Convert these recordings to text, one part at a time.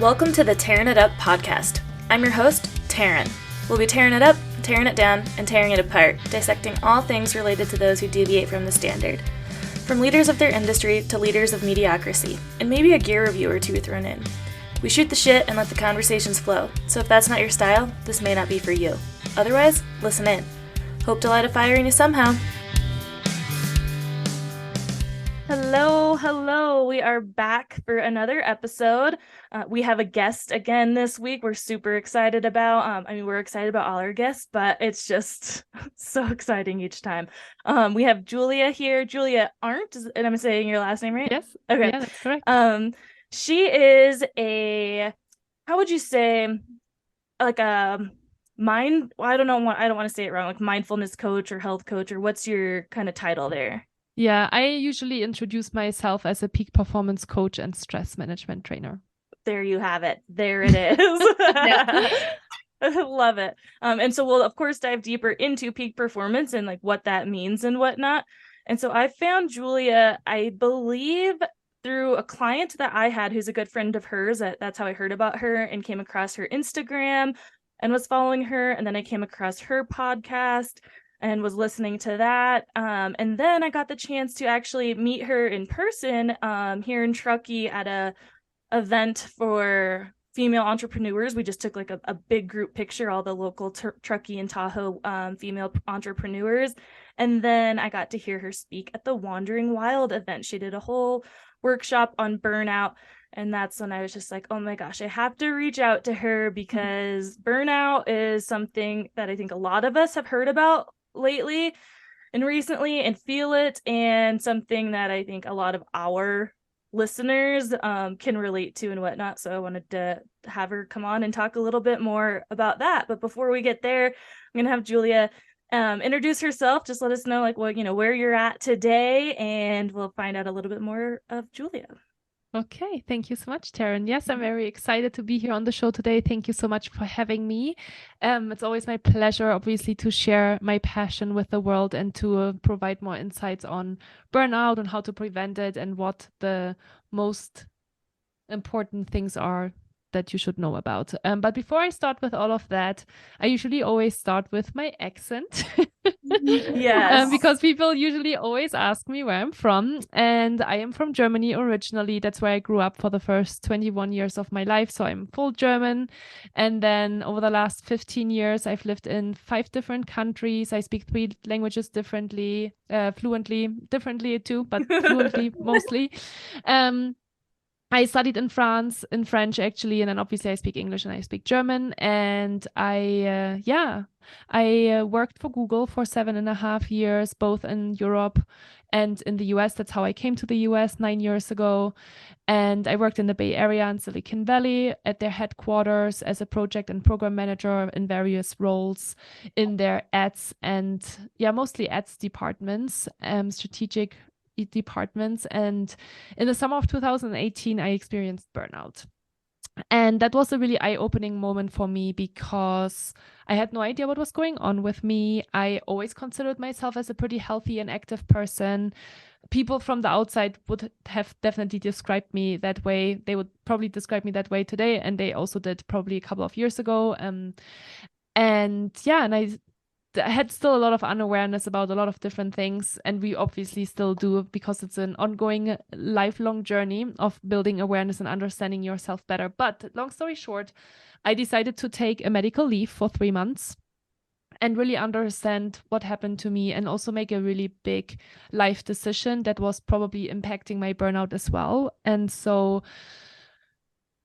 Welcome to the Tearing It Up podcast. I'm your host, Taryn. We'll be tearing it up, tearing it down, and tearing it apart, dissecting all things related to those who deviate from the standard. From leaders of their industry to leaders of mediocrity, and maybe a gear review or two thrown in. We shoot the shit and let the conversations flow, so if that's not your style, this may not be for you. Otherwise, listen in. Hope to light a fire in you somehow. Hello. We are back for another episode. We have a guest again this week. We're super excited about. We're excited about all our guests, but it's just so exciting each time. We have Julia here. Julia Arndt, and I'm saying your last name right? Yes. Okay. Yeah, that's correct. She is a, how would you say, like a I don't want to say it wrong, like mindfulness coach or health coach, or what's your kind of title there? Yeah, I usually introduce myself as a peak performance coach and stress management trainer. There you have it. There it is. I love it. And so we'll, of course, dive deeper into peak performance and like what that means and whatnot. And so I found Julia, I believe, through a client that I had who's a good friend of hers. That's how I heard about her and came across her Instagram and was following her. And then I came across her podcast and was listening to that. And then I got the chance to actually meet her in person here in Truckee at a event for female entrepreneurs. We just took like a big group picture, all the local Truckee and Tahoe female entrepreneurs. And then I got to hear her speak at the Wandering Wild event. She did a whole workshop on burnout. And that's when I was just like, oh my gosh, I have to reach out to her because burnout is something that I think a lot of us have heard about lately and recently and feel it, and something that I think a lot of our listeners can relate to and whatnot. So I wanted to have her come on and talk a little bit more about that. But before we get there, I'm gonna have Julia introduce herself. Just let us know like where you're at today, and we'll find out a little bit more of Julia. Okay, thank you so much, Taryn. Yes, I'm very excited to be here on the show today. Thank you so much for having me. It's always my pleasure, obviously, to share my passion with the world and to provide more insights on burnout and how to prevent it and what the most important things are that you should know about. But before I start with all of that, I usually always start with my accent. Yes. Because people usually always ask me where I'm from, and I am from Germany originally. That's where I grew up for the first 21 years of my life. So I'm full German. And then over the last 15 years, I've lived in 5 different countries. I speak 3 languages fluently differently too, but fluently mostly. I studied in France, in French actually, and then obviously I speak English and I speak German. And I worked for Google for 7.5 years, both in Europe and in the US. That's how I came to the US 9 years ago. And I worked in the Bay Area in Silicon Valley at their headquarters as a project and program manager in various roles in their ads and mostly ads departments, strategic departments. And in the summer of 2018, I experienced burnout. And that was a really eye-opening moment for me because I had no idea what was going on with me. I always considered myself as a pretty healthy and active person. People from the outside would have definitely described me that way. They would probably describe me that way today, and they also did probably a couple of years ago. And I had still a lot of unawareness about a lot of different things, and we obviously still do because it's an ongoing lifelong journey of building awareness and understanding yourself better. But long story short, I decided to take a medical leave for 3 months and really understand what happened to me, and also make a really big life decision that was probably impacting my burnout as well. And so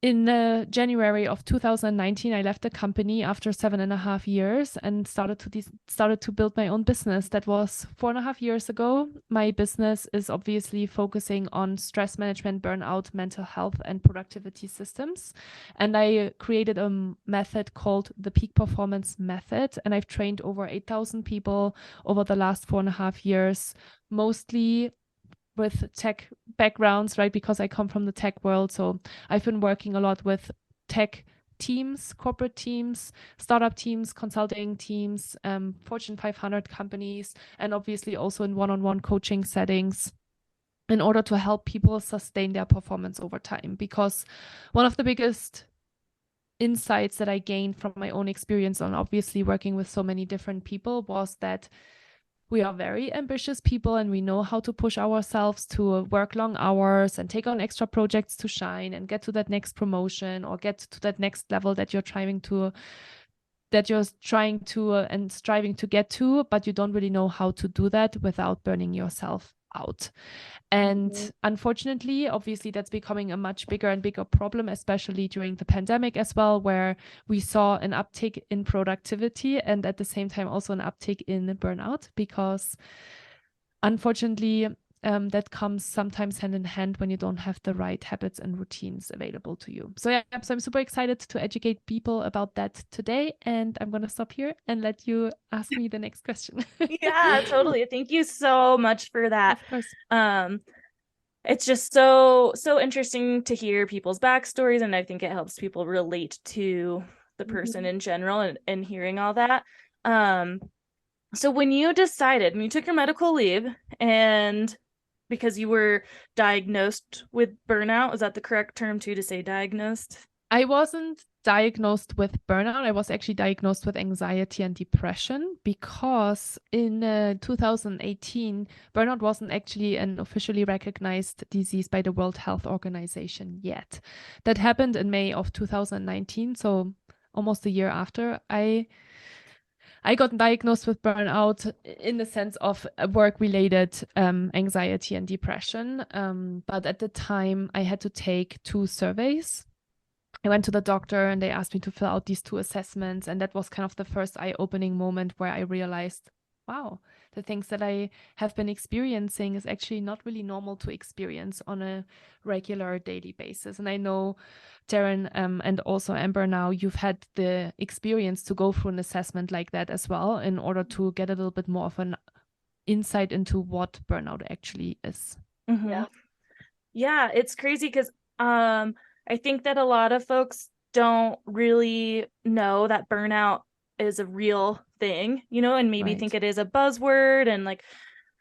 in January of 2019, I left the company after 7.5 years and started to build my own business. That was 4.5 years ago. My business is obviously focusing on stress management, burnout, mental health, and productivity systems. And I created a method called the Peak Performance Method. And I've trained over 8,000 people over the last 4.5 years, mostly with tech backgrounds, right? Because I come from the tech world. So I've been working a lot with tech teams, corporate teams, startup teams, consulting teams, Fortune 500 companies, and obviously also in one-on-one coaching settings. in order to help people sustain their performance over time. Because one of the biggest insights that I gained from my own experience on obviously working with so many different people was that we are very ambitious people and we know how to push ourselves to work long hours and take on extra projects to shine and get to that next promotion or get to that next level that you're trying to and striving to get to, but you don't really know how to do that without burning yourself out. And unfortunately, obviously, that's becoming a much bigger and bigger problem, especially during the pandemic as well, where we saw an uptick in productivity and at the same time also an uptick in burnout, because unfortunately, that comes sometimes hand in hand when you don't have the right habits and routines available to you. So yeah, so I'm super excited to educate people about that today. And I'm going to stop here and let you ask me the next question. Yeah, totally. Thank you so much for that. Of course. It's just so interesting to hear people's backstories, and I think it helps people relate to the person in general, and hearing all that. So when you took your medical leave, and because you were diagnosed with burnout, is that the correct term too, to say diagnosed? I wasn't diagnosed with burnout. I was actually diagnosed with anxiety and depression because in 2018, burnout wasn't actually an officially recognized disease by the World Health Organization yet. That happened in May of 2019, so almost a year after I got diagnosed with burnout in the sense of work-related anxiety and depression. But at the time, I had to take 2 surveys. I went to the doctor and they asked me to fill out these 2 assessments. And that was kind of the first eye-opening moment where I realized, wow, the things that I have been experiencing is actually not really normal to experience on a regular daily basis. And I know, Darren, and also Amber, now you've had the experience to go through an assessment like that as well in order to get a little bit more of an insight into what burnout actually is. Mm-hmm. Yeah, it's crazy because I think that a lot of folks don't really know that burnout is a real thing, and maybe think it is a buzzword and like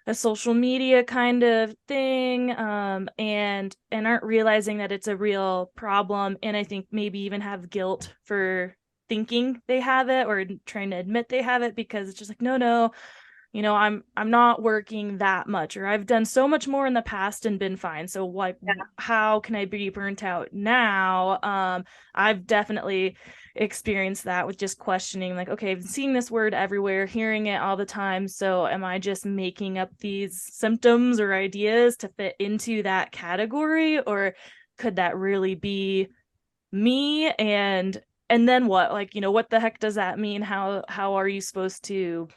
a social media kind of thing, and aren't realizing that it's a real problem. And I think maybe even have guilt for thinking they have it or trying to admit they have it, because it's just like, no, I'm not working that much, or I've done so much more in the past and been fine. So like, how can I be burnt out now? I've definitely experienced that with just questioning, like, okay, I've seen this word everywhere, hearing it all the time. So am I just making up these symptoms or ideas to fit into that category? Or could that really be me? And then what? Like, what the heck does that mean? How are you supposed to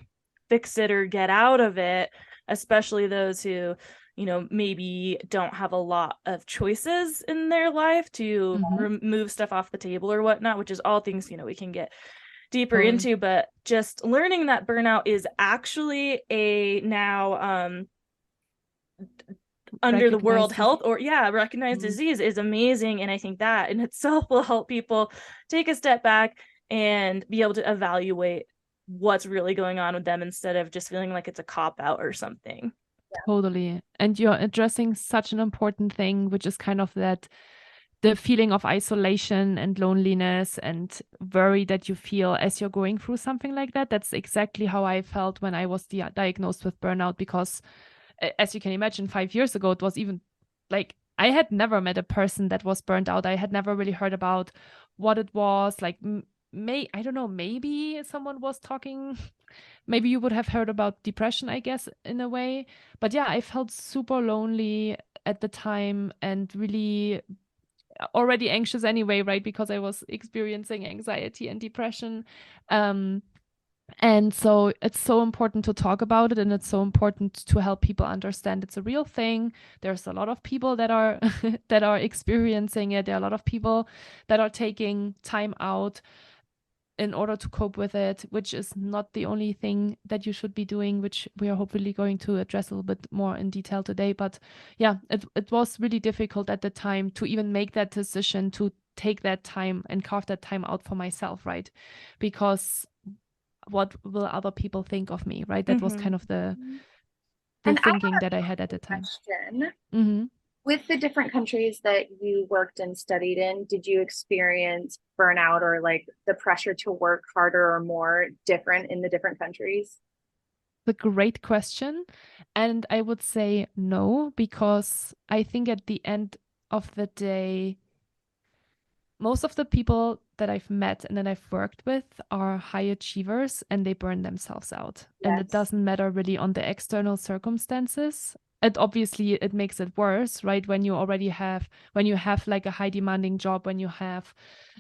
fix it or get out of it, especially those who maybe don't have a lot of choices in their life to remove stuff off the table or whatnot, which is all things we can get deeper into. But just learning that burnout is actually a now under the World Health or recognized disease is amazing. And I think that in itself will help people take a step back and be able to evaluate what's really going on with them, instead of just feeling like it's a cop out or something. Totally. And you're addressing such an important thing, which is kind of that the feeling of isolation and loneliness and worry that you feel as you're going through something like that. That's exactly how I felt when I was diagnosed with burnout, because as you can imagine, 5 years ago, it was even like I had never met a person that was burnt out. I had never really heard about what it was like. I don't know, maybe someone was talking, maybe you would have heard about depression, I guess, in a way. But yeah, I felt super lonely at the time and really already anxious anyway, right? Because I was experiencing anxiety and depression. And so it's so important to talk about it, and it's so important to help people understand it's a real thing. There's a lot of people that are that are experiencing it. There are a lot of people that are taking time out in order to cope with it, which is not the only thing that you should be doing, which we are hopefully going to address a little bit more in detail today. But yeah, it was really difficult at the time to even make that decision to take that time and carve that time out for myself, right? Because what will other people think of me, right? That was kind of the And I thinking have that I had at a the time. question. Hmm. With the different countries that you worked and studied in, did you experience burnout or like the pressure to work harder or more different in the different countries? A great question. And I would say no, because I think at the end of the day, most of the people that I've met and that I've worked with are high achievers and they burn themselves out. And it Yes. doesn't matter really on the external circumstances. It obviously it makes it worse, right? When you have like a high demanding job, when you have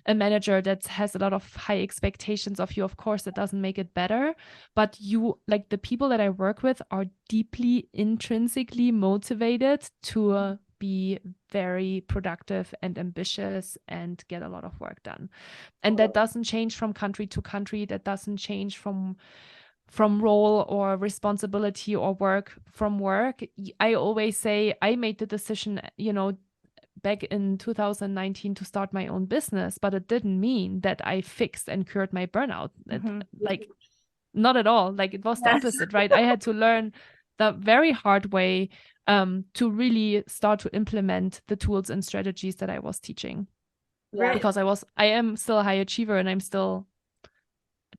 a manager that has a lot of high expectations of you, of course, that doesn't make it better. But you like the people that I work with are deeply intrinsically motivated to be very productive and ambitious and get a lot of work done. And that Totally. doesn't change from country to country. That doesn't change from role or responsibility or work from work. I always say I made the decision, back in 2019 to start my own business, but it didn't mean that I fixed and cured my burnout. Mm-hmm. Like not at all. Like it was the Yes. opposite, right? I had to learn the very hard way to really start to implement the tools and strategies that I was teaching Yeah. Right. because I am still a high achiever and I'm still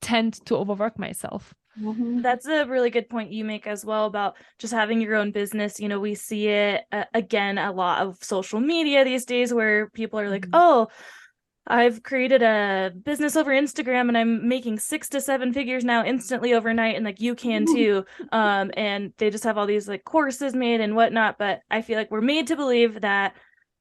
tend to overwork myself. Mhm. That's a really good point you make as well about just having your own business. You know, we see it again a lot of social media these days where people are like, Mhm. oh, I've created a business over Instagram and I'm making 6 to 7 figures now instantly overnight, and like you can too. And they just have all these like courses made and whatnot. But I feel like we're made to believe that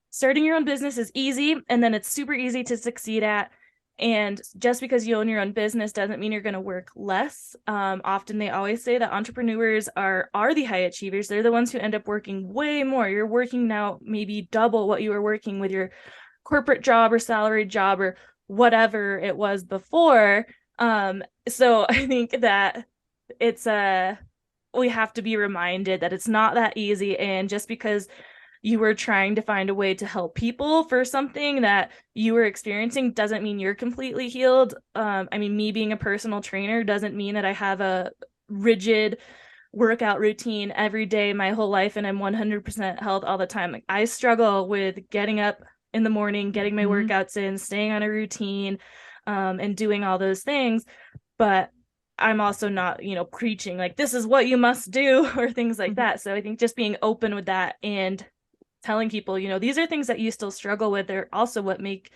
starting your own business is easy and then it's super easy to succeed at. And just because you own your own business doesn't mean you're going to work less. Often they always say that entrepreneurs are the high achievers. They're the ones who end up working way more. You're working now maybe double what you were working with your corporate job or salaried job or whatever it was before. So I think that it's we have to be reminded that it's not that easy. And just because you were trying to find a way to help people for something that you were experiencing doesn't mean you're completely healed. I mean, me being a personal trainer doesn't mean that I have a rigid workout routine every day my whole life and I'm 100% health all the time. Like I struggle with getting up in the morning, getting my Mhm. workouts in, staying on a routine, and doing all those things. But I'm also not, preaching like this is what you must do or things like Mhm. that. So I think just being open with that and telling people, these are things that you still struggle with. They're also what make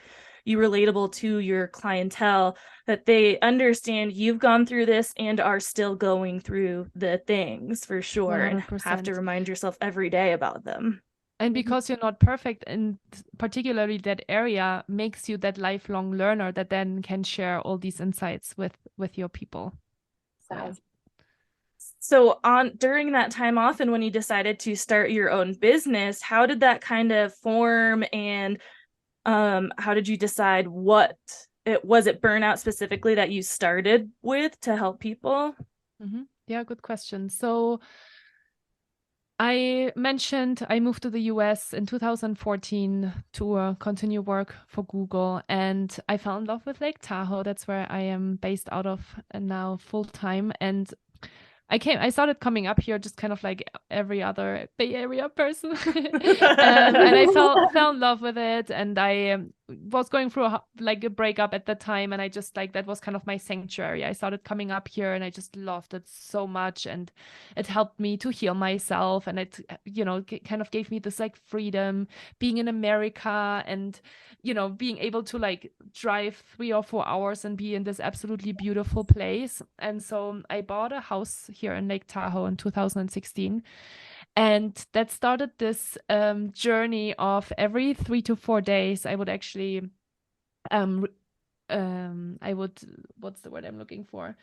you relatable to your clientele, that they understand you've gone through this and are still going through the things for sure and have to 100%. remind yourself every day about them. And Mhm. because you're not perfect, and particularly that area makes you that lifelong learner that then can share all these insights with your people. So yeah. Sounds So on during that time off and when you decided to start your own business, how did that kind of form, and how did you decide what it was? It burnout specifically that you started with to help people? Yeah, good question. So I mentioned I moved to the US in 2014 to continue work for Google, and I fell in love with Lake Tahoe. That's where I am based out of now full time. And I started coming up here just kind of like every other Bay Area person, and I fell in love with it. And I was going through like a breakup at the time, and I just like that was kind of my sanctuary. I started coming up here, and I just loved it so much, and it helped me to heal myself, and it kind of gave me this like freedom being in America, and being able to like drive 3 or 4 hours and be in this absolutely beautiful place. And so I bought a house here in Lake Tahoe in 2016. And that started this journey of every 3 to 4 days, I would actually, I would, what's the word I'm looking for?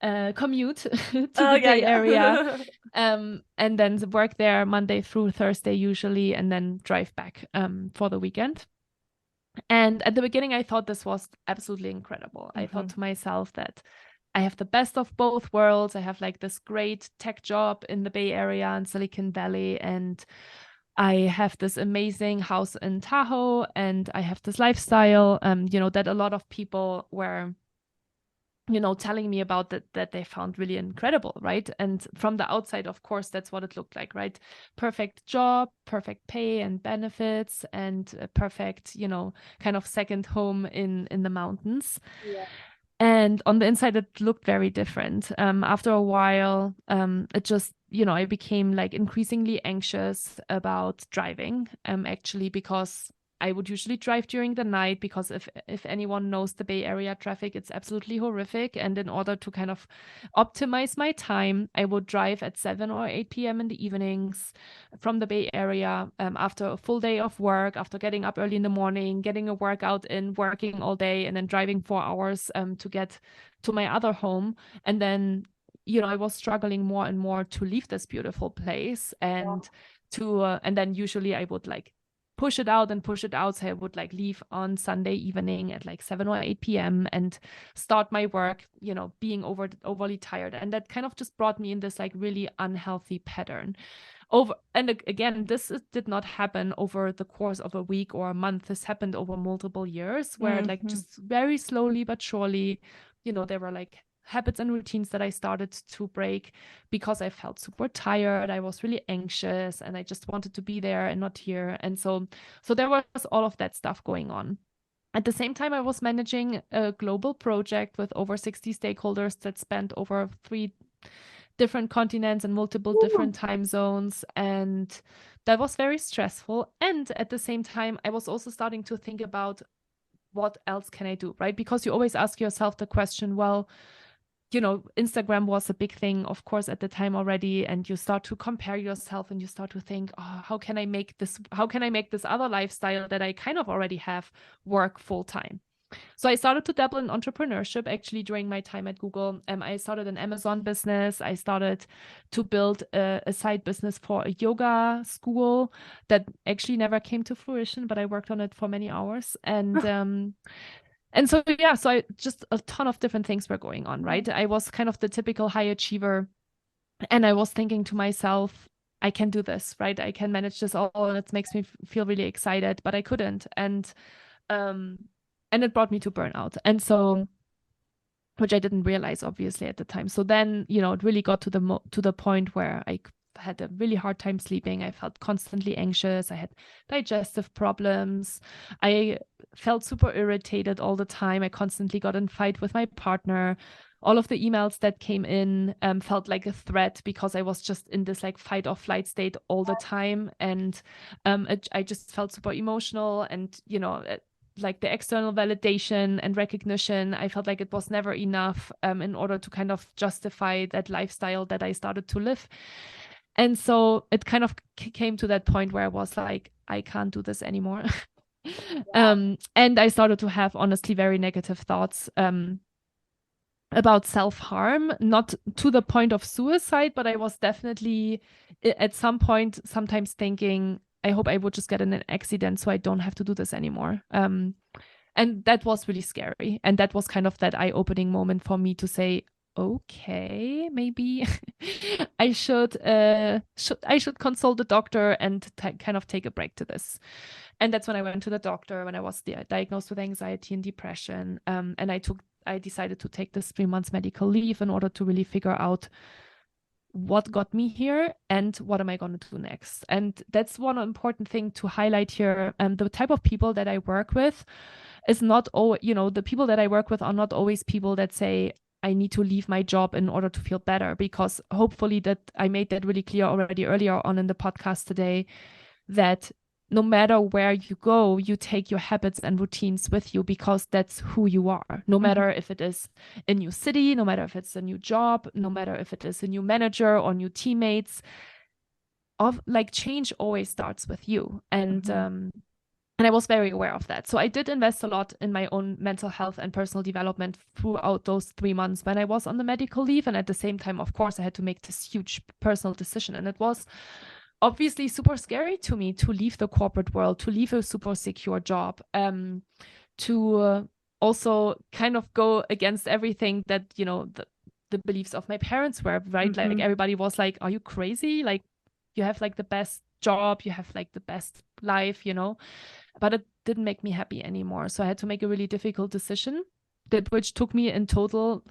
Commute to Oh, the yeah, Bay Area, yeah. and then work there Monday through Thursday usually, and then drive back for the weekend. And at the beginning, I thought this was absolutely incredible. I thought Mhm. to myself that I have the best of both worlds. I have like this great tech job in the Bay Area and Silicon Valley, and I have this amazing house in Tahoe, and I have this lifestyle, that a lot of people were telling me about that they found really incredible, right? And from the outside, of course, that's what it looked like, right? Perfect job, perfect pay and benefits, and a perfect, kind of second home in the mountains. Yeah. And on the inside, it looked very different. After a while, it just, I became like increasingly anxious about driving, actually, because I would usually drive during the night, because if anyone knows the Bay Area traffic, it's absolutely horrific. And in order to kind of optimize my time, I would drive at 7 or 8 p.m. in the evenings from the Bay Area, after a full day of work, after getting up early in the morning, getting a workout in, working all day, and then driving 4 hours to get to my other home. And then, I was struggling more and more to leave this beautiful place, and and then usually I would like push it out and push it out. So I would like leave on Sunday evening at like 7 or 8 p.m. and start my work, being overly tired. And that kind of just brought me in this like really unhealthy pattern. And again, this did not happen over the course of a week or a month. This happened over multiple years, where like just very slowly but surely, there were like habits and routines that I started to break, because I felt super tired. I was really anxious, and I just wanted to be there and not here. And so there was all of that stuff going on. At the same time, I was managing a global project with over 60 stakeholders that spanned over 3 different continents and multiple different time zones. And that was very stressful. And at the same time, I was also starting to think about, what else can I do, right? Because you always ask yourself the question, well, Instagram was a big thing, of course, at the time already. And you start to compare yourself, and you start to think, oh, how can I make this other lifestyle that I kind of already have work full time? So I started to dabble in entrepreneurship actually during my time at Google. I started an Amazon business. I started to build a side business for a yoga school that actually never came to fruition, but I worked on it for many hours. And so, yeah, so I just a ton of different things were going on, right? I was kind of the typical high achiever, and I was thinking to myself, I can do this, right? I can manage this all, and it makes me feel really excited, but I couldn't. And it brought me to burnout. And so, which I didn't realize obviously at the time. So then, it really got to the point where I had a really hard time sleeping. I felt constantly anxious. I had digestive problems. I felt super irritated all the time. I constantly got in fight with my partner. All of the emails that came in felt like a threat, because I was just in this like fight or flight state all the time. And I just felt super emotional, and, like the external validation and recognition, I felt like it was never enough in order to kind of justify that lifestyle that I started to live. And so it kind of came to that point where I was like, I can't do this anymore. And I started to have honestly very negative thoughts about self-harm, not to the point of suicide, but I was definitely at some point sometimes thinking, I hope I would just get in an accident so I don't have to do this anymore. And that was really scary. And that was kind of that eye-opening moment for me to say, okay, maybe I should consult the doctor and kind of take a break to this. And that's when I went to the doctor, when I was diagnosed with anxiety and depression. And I decided to take this 3 months medical leave in order to really figure out what got me here and what am I going to do next. And that's one important thing to highlight here. The type of people that I work with is not all, the people that I work with are not always people that say, I need to leave my job in order to feel better, because hopefully that I made that really clear already earlier on in the podcast today, that no matter where you go, you take your habits and routines with you, because that's who you are. No matter if it is a new city, no matter if it's a new job, no matter if it is a new manager or new teammates, change always starts with you. And I was very aware of that. So I did invest a lot in my own mental health and personal development throughout those 3 months when I was on the medical leave. And at the same time, of course, I had to make this huge personal decision. And it was obviously super scary to me to leave the corporate world, to leave a super secure job, to also kind of go against everything that, the beliefs of my parents were, right? Like everybody was like, are you crazy? Like you have like the best job, you have like the best life, but it didn't make me happy anymore. So I had to make a really difficult decision, which took me in total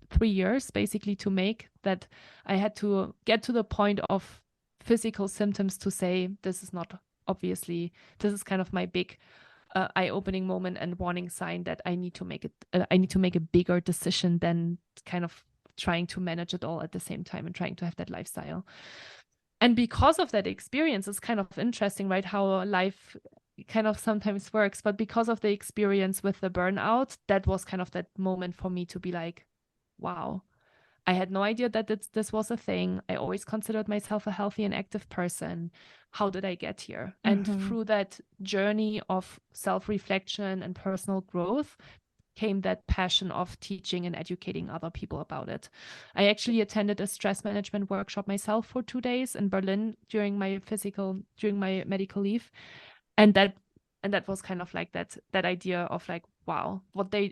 3 years basically to make, that I had to get to the point of physical symptoms to say, this is not obviously, this is kind of my big eye-opening moment and warning sign that I need to make it, I need to make a bigger decision than kind of trying to manage it all at the same time and trying to have that lifestyle. And because of that experience, it's kind of interesting, right? How life kind of sometimes works. But because of the experience with the burnout, that was kind of that moment for me to be like, wow, I had no idea that this was a thing. I always considered myself a healthy and active person. How did I get here? And through that journey of self-reflection and personal growth came that passion of teaching and educating other people about it. I actually attended a stress management workshop myself for 2 days in Berlin during my medical leave. And that was kind of like that idea of like, wow,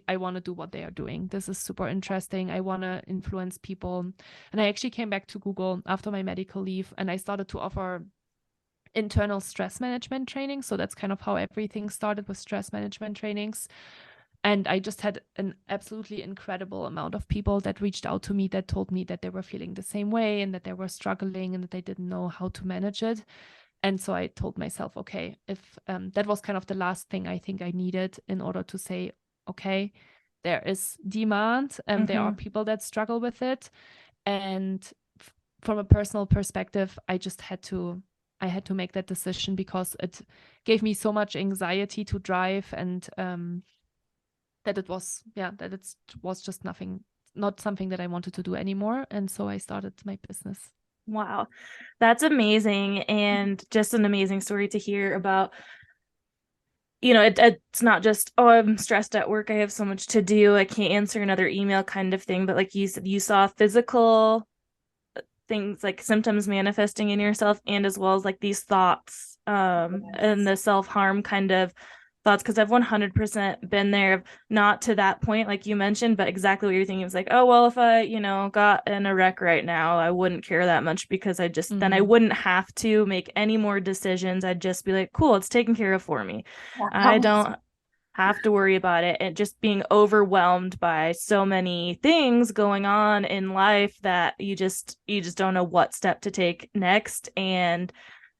I want to do what they are doing. This is super interesting. I want to influence people. And I actually came back to Google after my medical leave, and I started to offer internal stress management training. So that's kind of how everything started, with stress management trainings. And I just had an absolutely incredible amount of people that reached out to me that told me that they were feeling the same way and that they were struggling and that they didn't know how to manage it. And so I told myself, okay, if that was kind of the last thing I think I needed in order to say, okay, there is demand and there are people that struggle with it. And from a personal perspective, I had to make that decision because it gave me so much anxiety to drive, and that it was just not something that I wanted to do anymore. And so I started my business. Wow, that's amazing. And just an amazing story to hear about. You know, it's not just, oh, I'm stressed at work, I have so much to do, I can't answer another email kind of thing. But like you said, you saw physical things like symptoms manifesting in yourself, and as well as like these thoughts and the self-harm kind of thoughts, because I've 100% been there, not to that point like you mentioned, but exactly what you're thinking. It was like, oh well, if I got in a wreck right now, I wouldn't care that much, because I just then I wouldn't have to make any more decisions. I'd just be like, cool, it's taken care of for me. I don't have to worry about it. And just being overwhelmed by so many things going on in life that you just don't know what step to take next.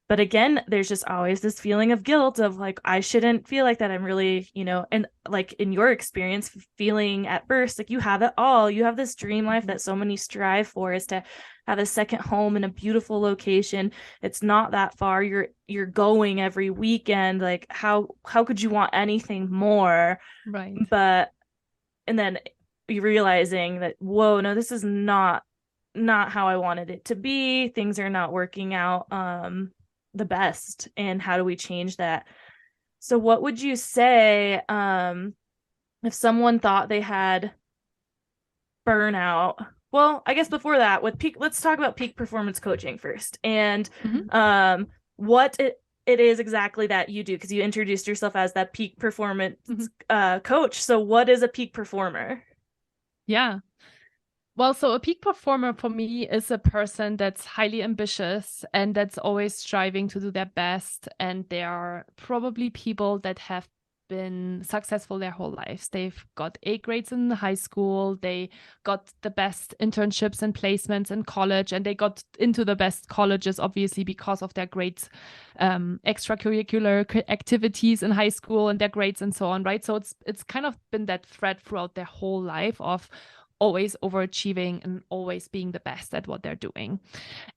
But again, there's just always this feeling of guilt of like, I shouldn't feel like that. I'm really, and like in your experience, feeling at first like you have it all. You have this dream life that so many strive for, is to have a second home in a beautiful location. It's not that far. You're going every weekend. Like how could you want anything more? Right. And then you realizing that, whoa, no, this is not how I wanted it to be. Things are not working out the best, and how do we change that? So what would you say if someone thought they had burnout? Well, I guess before that, let's talk about peak performance coaching first, and what it is exactly that you do, because you introduced yourself as that peak performance coach. So what is a peak performer? Yeah. Well, so a peak performer for me is a person that's highly ambitious and that's always striving to do their best. And they are probably people that have been successful their whole lives. They've got A grades in high school. They got the best internships and placements in college, and they got into the best colleges, obviously, because of their great extracurricular activities in high school and their grades and so on, right? So it's kind of been that thread throughout their whole life of always overachieving and always being the best at what they're doing.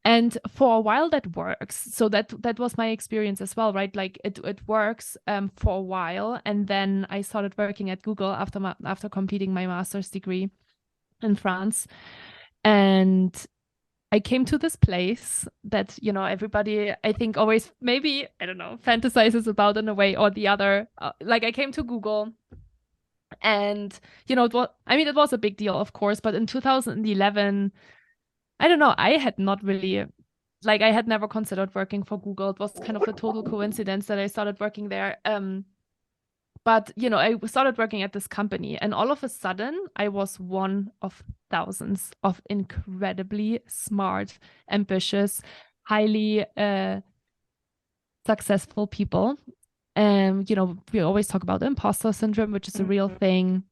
And for a while that works. So that was my experience as well, right? Like it works for a while. And then I started working at Google after completing my master's degree in France. And I came to this place that, everybody, I think, always maybe, I don't know, fantasizes about in a way or the other. Like I came to Google. And, it was a big deal, of course, but in 2011, I don't know, I had not really, I had never considered working for Google. It was kind of a total coincidence that I started working there. But, I started working at this company, and all of a sudden, I was one of thousands of incredibly smart, ambitious, highly successful people. We always talk about imposter syndrome, which is a real thing.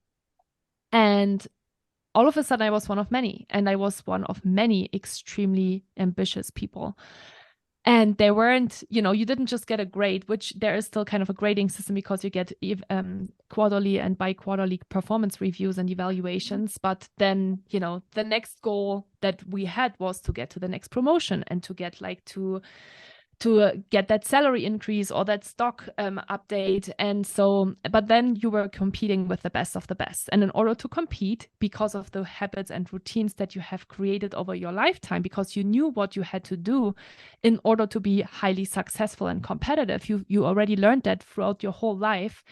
And all of a sudden I was one of many, and I was one of many extremely ambitious people. And they weren't, you didn't just get a grade, which there is still kind of a grading system because you get quarterly and bi-quarterly performance reviews and evaluations. But then, the next goal that we had was to get to the next promotion and to get to get that salary increase or that stock update. And so, but then you were competing with the best of the best. And in order to compete, because of the habits and routines that you have created over your lifetime, because you knew what you had to do in order to be highly successful and competitive, you already learned that throughout your whole life.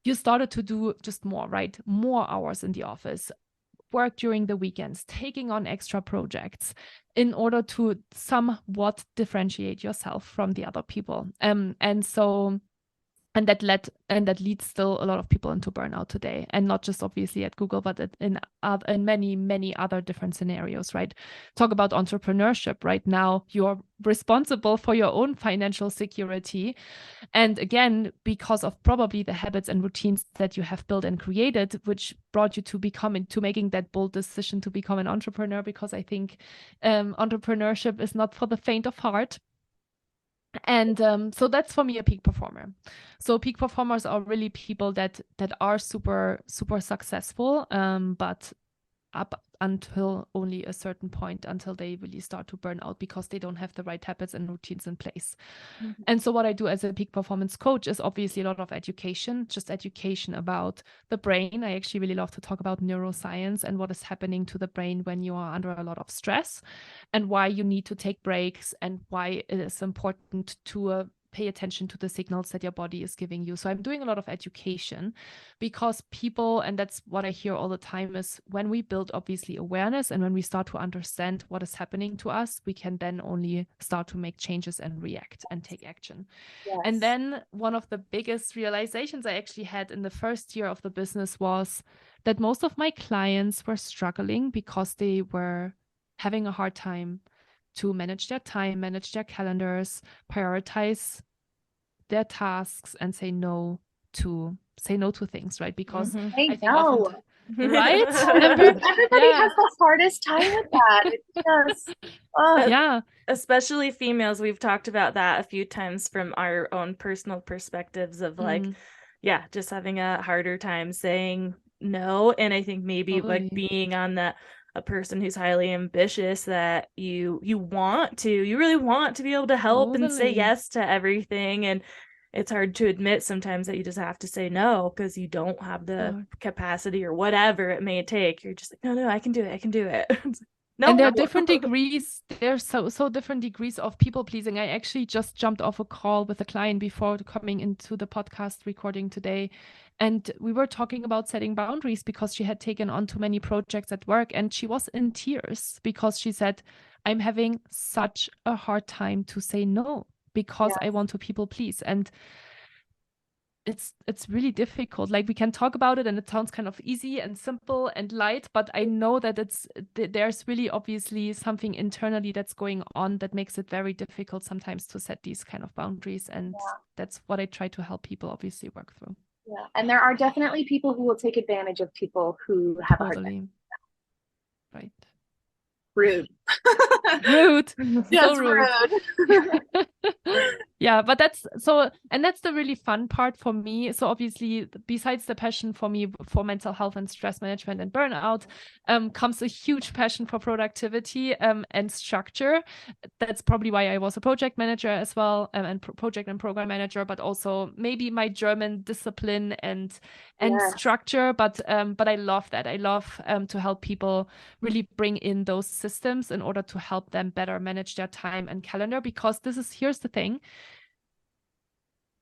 You started to do just more, right? More hours in the office, work during the weekends, taking on extra projects in order to somewhat differentiate yourself from the other people. And that leads still a lot of people into burnout today, and not just obviously at Google, but in many other different scenarios, right? Talk about entrepreneurship. Right now, you're responsible for your own financial security. And again, because of probably the habits and routines that you have built and created, which brought you to making that bold decision to become an entrepreneur, because I think entrepreneurship is not for the faint of heart. And so that's for me a peak performer. So peak performers are really people that are super, super successful, but up until only a certain point, until they really start to burn out because they don't have the right habits and routines in place. Mm-hmm. And so what I do as a peak performance coach is obviously a lot of education, just education about the brain. I actually really love to talk about neuroscience and what is happening to the brain when you are under a lot of stress, and why you need to take breaks, and why it is important to pay attention to the signals that your body is giving you. So I'm doing a lot of education, because people, and that's what I hear all the time, is when we build obviously awareness and when we start to understand what is happening to us, we can then only start to make changes and react and take action. Yes. And then one of the biggest realizations I actually had in the first year of the business was that most of my clients were struggling because they were having a hard time to manage their time, manage their calendars, prioritize their tasks, and say no to things, right? Because I think know. Right? Everybody has the hardest time with that. It's just, yeah. Especially females. We've talked about that a few times from our own personal perspectives of like, just having a harder time saying no. And I think maybe like being on that, a person who's highly ambitious, that you really want to be able to help and say yes to everything. And it's hard to admit sometimes that you just have to say no because you don't have the capacity or whatever it may take. You're just like, no, I can do it. No. And there are different degrees. There's so different degrees of people pleasing. I actually just jumped off a call with a client before coming into the podcast recording today. And we were talking about setting boundaries because she had taken on too many projects at work. And she was in tears because she said, I'm having such a hard time to say no because I want to people please. And it's really difficult. Like, we can talk about it and it sounds kind of easy and simple and light, but I know that there's really obviously something internally that's going on that makes it very difficult sometimes to set these kind of boundaries. And that's what I try to help people obviously work through. Yeah. And there are definitely people who will take advantage of people who have a hard time. Right. Rude. So rude. Yeah, but that's the really fun part for me. So obviously, besides the passion for me for mental health and stress management and burnout, comes a huge passion for productivity and structure. That's probably why I was a project manager as well, and project and program manager, but also maybe my German discipline and structure. But I love that. I love to help people really bring in those systems in order to help them better manage their time and calendar, because here's the thing.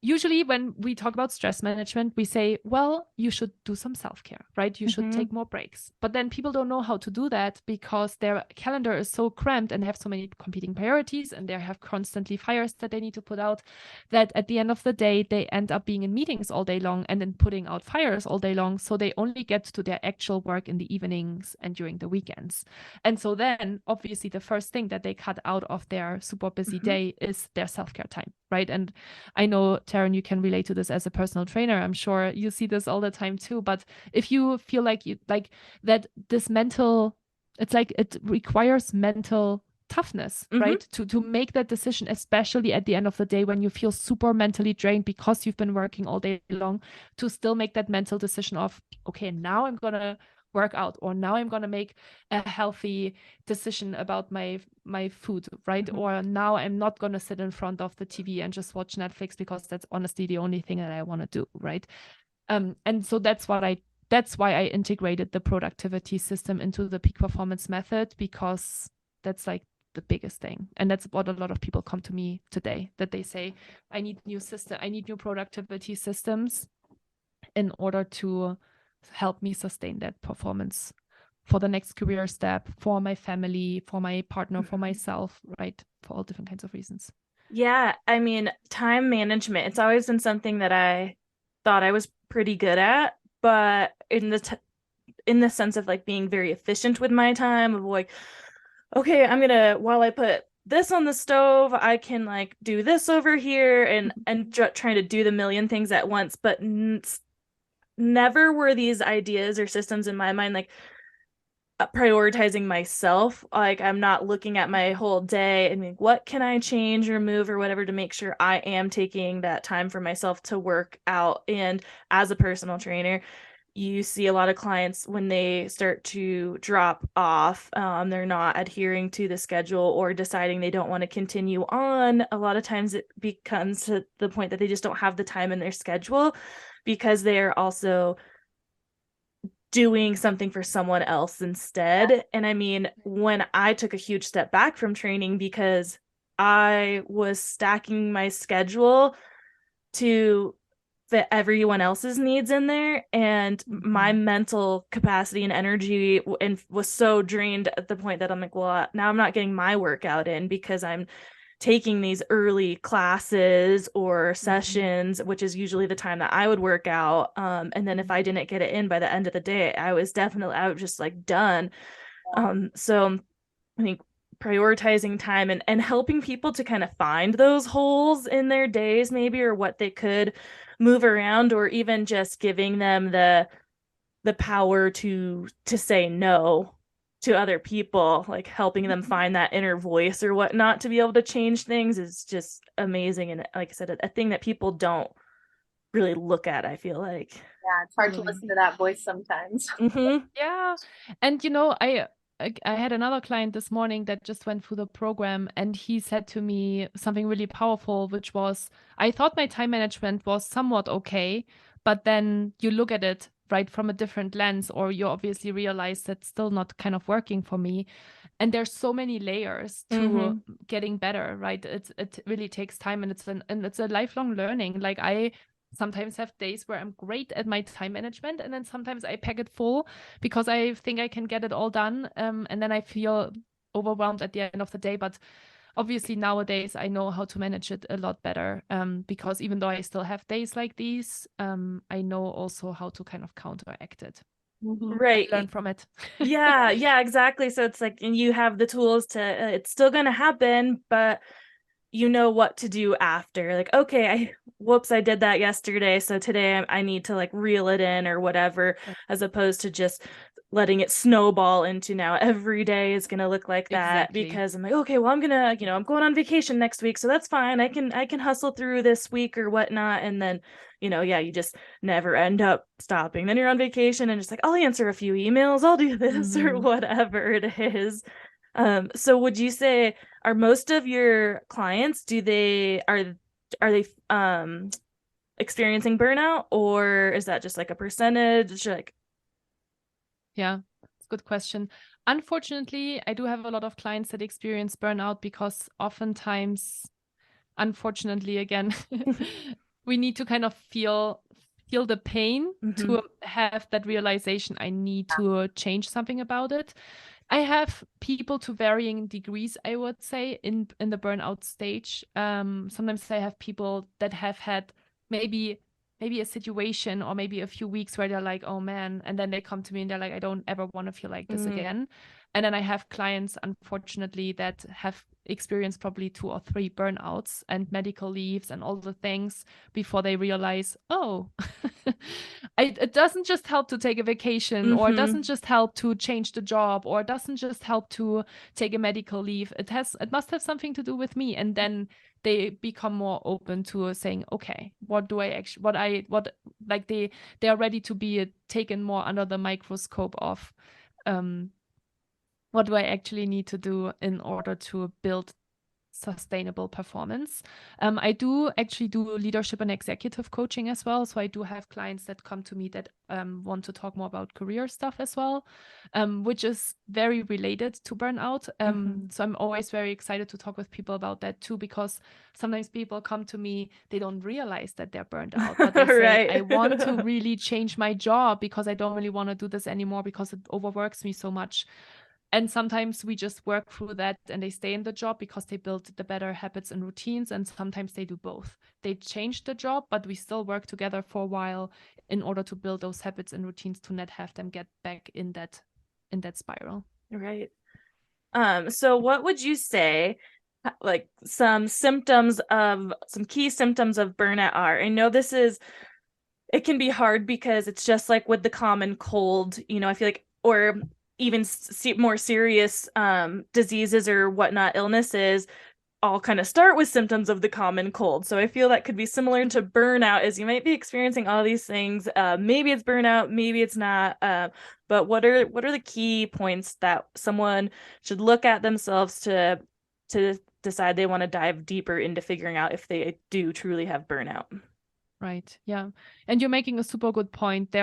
Usually when we talk about stress management, we say, well, you should do some self-care, right? You should take more breaks. But then people don't know how to do that because their calendar is so cramped and they have so many competing priorities and they have constantly fires that they need to put out, that at the end of the day, they end up being in meetings all day long and then putting out fires all day long. So they only get to their actual work in the evenings and during the weekends. And so then obviously the first thing that they cut out of their super busy day is their self-care time, right? And I know Taryn, you can relate to this as a personal trainer. I'm sure you see this all the time too. But if you feel like you like that, this mental, it's like it requires mental toughness, right? To make that decision, especially at the end of the day when you feel super mentally drained because you've been working all day long, to still make that mental decision of, okay, now I'm gonna work out, or now I'm gonna make a healthy decision about my food, right? Or now I'm not gonna sit in front of the TV and just watch Netflix because that's honestly the only thing that I want to do, right? And so that's why I integrated the productivity system into the peak performance method, because that's like the biggest thing. And that's what a lot of people come to me today, that they say, I need new productivity systems in order to help me sustain that performance for the next career step, for my family, for my partner, for myself, right? For all different kinds of reasons. Yeah, I mean, time management, it's always been something that I thought I was pretty good at, but in the sense of like being very efficient with my time, of like, okay, while I put this on the stove, I can like do this over here, and trying to do the million things at once, but never were these ideas or systems in my mind like prioritizing myself. Like, I'm not looking at my whole day and like, what can I change or move or whatever to make sure I am taking that time for myself to work out. And as a personal trainer, you see a lot of clients when they start to drop off, they're not adhering to the schedule or deciding they don't want to continue on. A lot of times it becomes to the point that they just don't have the time in their schedule because they're also doing something for someone else instead. And I mean, when I took a huge step back from training because I was stacking my schedule to fit everyone else's needs in there, and my mental capacity and energy was so drained at the point that I'm like, well, now I'm not getting my workout in because I'm taking these early classes or sessions, which is usually the time that I would work out. And then if I didn't get it in by the end of the day, I was just like done. So I think prioritizing time and helping people to kind of find those holes in their days, maybe, or what they could move around, or even just giving them the power to say no to other people, like helping them find that inner voice or whatnot to be able to change things, is just amazing. And like I said, a thing that people don't really look at, I feel like. Yeah, it's hard to listen to that voice sometimes. Yeah. And I had another client this morning that just went through the program, and he said to me something really powerful, which was, I thought my time management was somewhat okay, but then you look at it right from a different lens, or you obviously realize that's still not kind of working for me. And there's so many layers to getting better, right? It really takes time, and it's a lifelong learning. Like, I sometimes have days where I'm great at my time management, and then sometimes I pack it full because I think I can get it all done, and then I feel overwhelmed at the end of the day. But obviously nowadays I know how to manage it a lot better, because even though I still have days like these, I know also how to kind of counteract it. Right. Learn from it. Yeah, exactly. So it's like, and you have the tools to, it's still going to happen, but you know what to do after. Like, okay, I did that yesterday, so today I need to like reel it in or whatever, as opposed to just letting it snowball into now every day is going to look like that. Exactly. Because I'm like, okay, well, I'm going on vacation next week, so that's fine. I can hustle through this week or whatnot. And then, you just never end up stopping. Then you're on vacation and just like, I'll answer a few emails, I'll do this or whatever it is. So would you say, are most of your clients, are they experiencing burnout, or is that just like a percentage? Like, yeah, it's a good question. Unfortunately, I do have a lot of clients that experience burnout because oftentimes, unfortunately, again, we need to kind of feel the pain to have that realization, I need to change something about it. I have people to varying degrees, I would say, in the burnout stage. Sometimes I have people that have had maybe a situation or maybe a few weeks where they're like, oh man, and then they come to me and they're like, I don't ever want to feel like this again. And then I have clients, unfortunately, that have experience probably 2 or 3 burnouts and medical leaves and all the things before they realize, oh, it doesn't just help to take a vacation, or it doesn't just help to change the job, or it doesn't just help to take a medical leave. It must have something to do with me. And then they become more open to saying, okay, what do I actually, like they are ready to be taken more under the microscope of what do I actually need to do in order to build sustainable performance. I do actually do leadership and executive coaching as well. So I do have clients that come to me that want to talk more about career stuff as well, which is very related to burnout. So I'm always very excited to talk with people about that too, because sometimes people come to me, they don't realize that they're burned out, but they say, I want to really change my job because I don't really want to do this anymore because it overworks me so much. And sometimes we just work through that and they stay in the job because they build the better habits and routines. And sometimes they do both. They change the job, but we still work together for a while in order to build those habits and routines to not have them get back in that spiral. Right. So what would you say, like some key symptoms of burnout are? I know it can be hard because it's just like with the common cold, I feel like, or even more serious diseases or whatnot, illnesses, all kind of start with symptoms of the common cold. So I feel that could be similar to burnout, as you might be experiencing all these things. Maybe it's burnout, maybe it's not. But what are the key points that someone should look at themselves to decide they want to dive deeper into figuring out if they do truly have burnout? Right. Yeah. And you're making a super good point.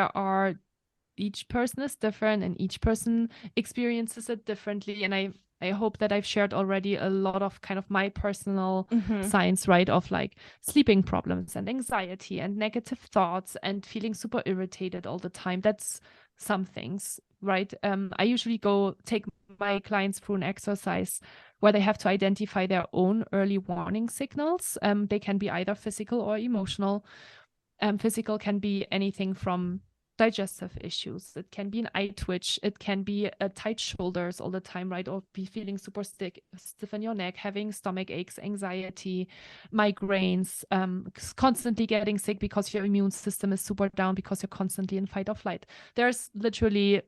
Each person is different and each person experiences it differently. And I hope that I've shared already a lot of kind of my personal signs, right, of like sleeping problems and anxiety and negative thoughts and feeling super irritated all the time. That's some things, right? I usually take my clients through an exercise where they have to identify their own early warning signals. They can be either physical or emotional. Physical can be anything from digestive issues. It can be an eye twitch. It can be tight shoulders all the time, right? Or be feeling super stiff in your neck, having stomach aches, anxiety, migraines, constantly getting sick because your immune system is super down because you're constantly in fight or flight. There's literally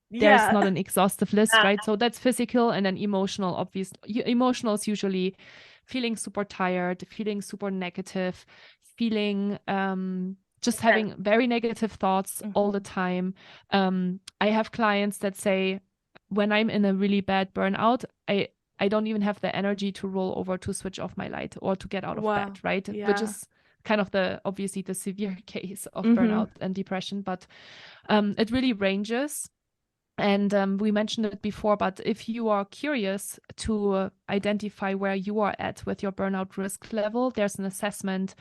there's not an exhaustive list, right? So that's physical. And then emotional, obviously. Emotional is usually feeling super tired, feeling super negative, feeling just having very negative thoughts all the time. I have clients that say, when I'm in a really bad burnout, I don't even have the energy to roll over to switch off my light or to get out of bed, right? Yeah. Which is kind of obviously the severe case of burnout and depression, but it really ranges. And we mentioned it before, but if you are curious to identify where you are at with your burnout risk level, there's an assessment.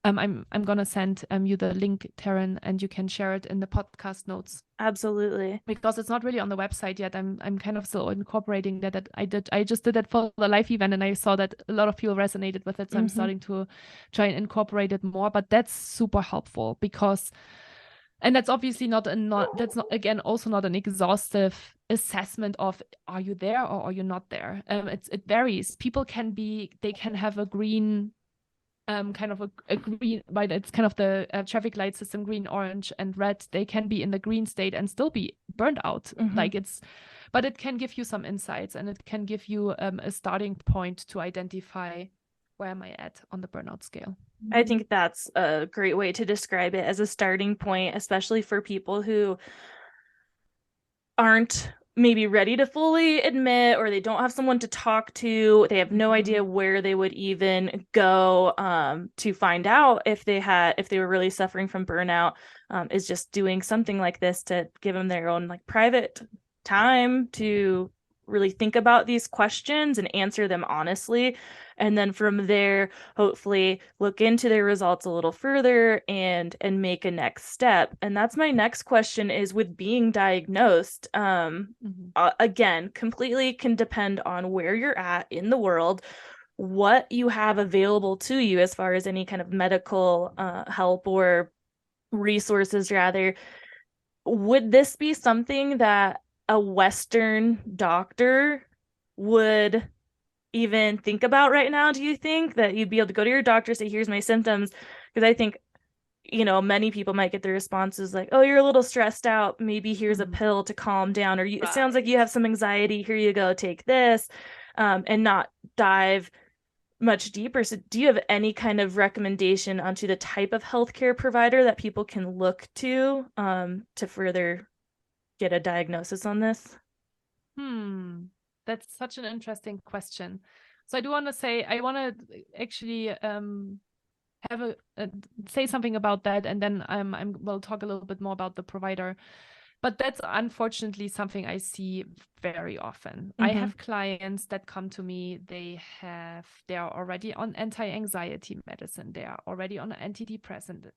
I'm going to send you the link, Taryn, and you can share it in the podcast notes. Absolutely. Because it's not really on the website yet. I'm kind of still incorporating that. I just did that for the live event, and I saw that a lot of people resonated with it. So I'm starting to try and incorporate it more. But that's super helpful because, and that's obviously that's not, again, also not an exhaustive assessment of are you there or are you not there. It varies. People can have a green, kind of a green, right? It's kind of the traffic light system, green, orange, and red. They can be in the green state and still be burned out. But it can give you some insights, and it can give you a starting point to identify where am I at on the burnout scale. I think that's a great way to describe it, as a starting point, especially for people who aren't maybe ready to fully admit, or they don't have someone to talk to. They have no idea where they would even go to find out if they were really suffering from burnout. Is just doing something like this to give them their own like private time to really think about these questions and answer them honestly. And then from there, hopefully look into their results a little further and make a next step. And that's my next question, is with being diagnosed, again, completely can depend on where you're at in the world, what you have available to you as far as any kind of medical help or resources rather. Would this be something that a Western doctor would even think about right now? Do you think that you'd be able to go to your doctor, say, here's my symptoms? Because I think, many people might get the responses like, oh, you're a little stressed out. Maybe here's a pill to calm down. Or it sounds like you have some anxiety. Here you go, take this, and not dive much deeper. So do you have any kind of recommendation onto the type of healthcare provider that people can look to further get a diagnosis on this? That's such an interesting question. So I do want to say, I want to actually have say something about that, and then we'll talk a little bit more about the provider. But that's unfortunately something I see very often. I have clients that come to me, they are already on anti-anxiety medicine, they are already on antidepressant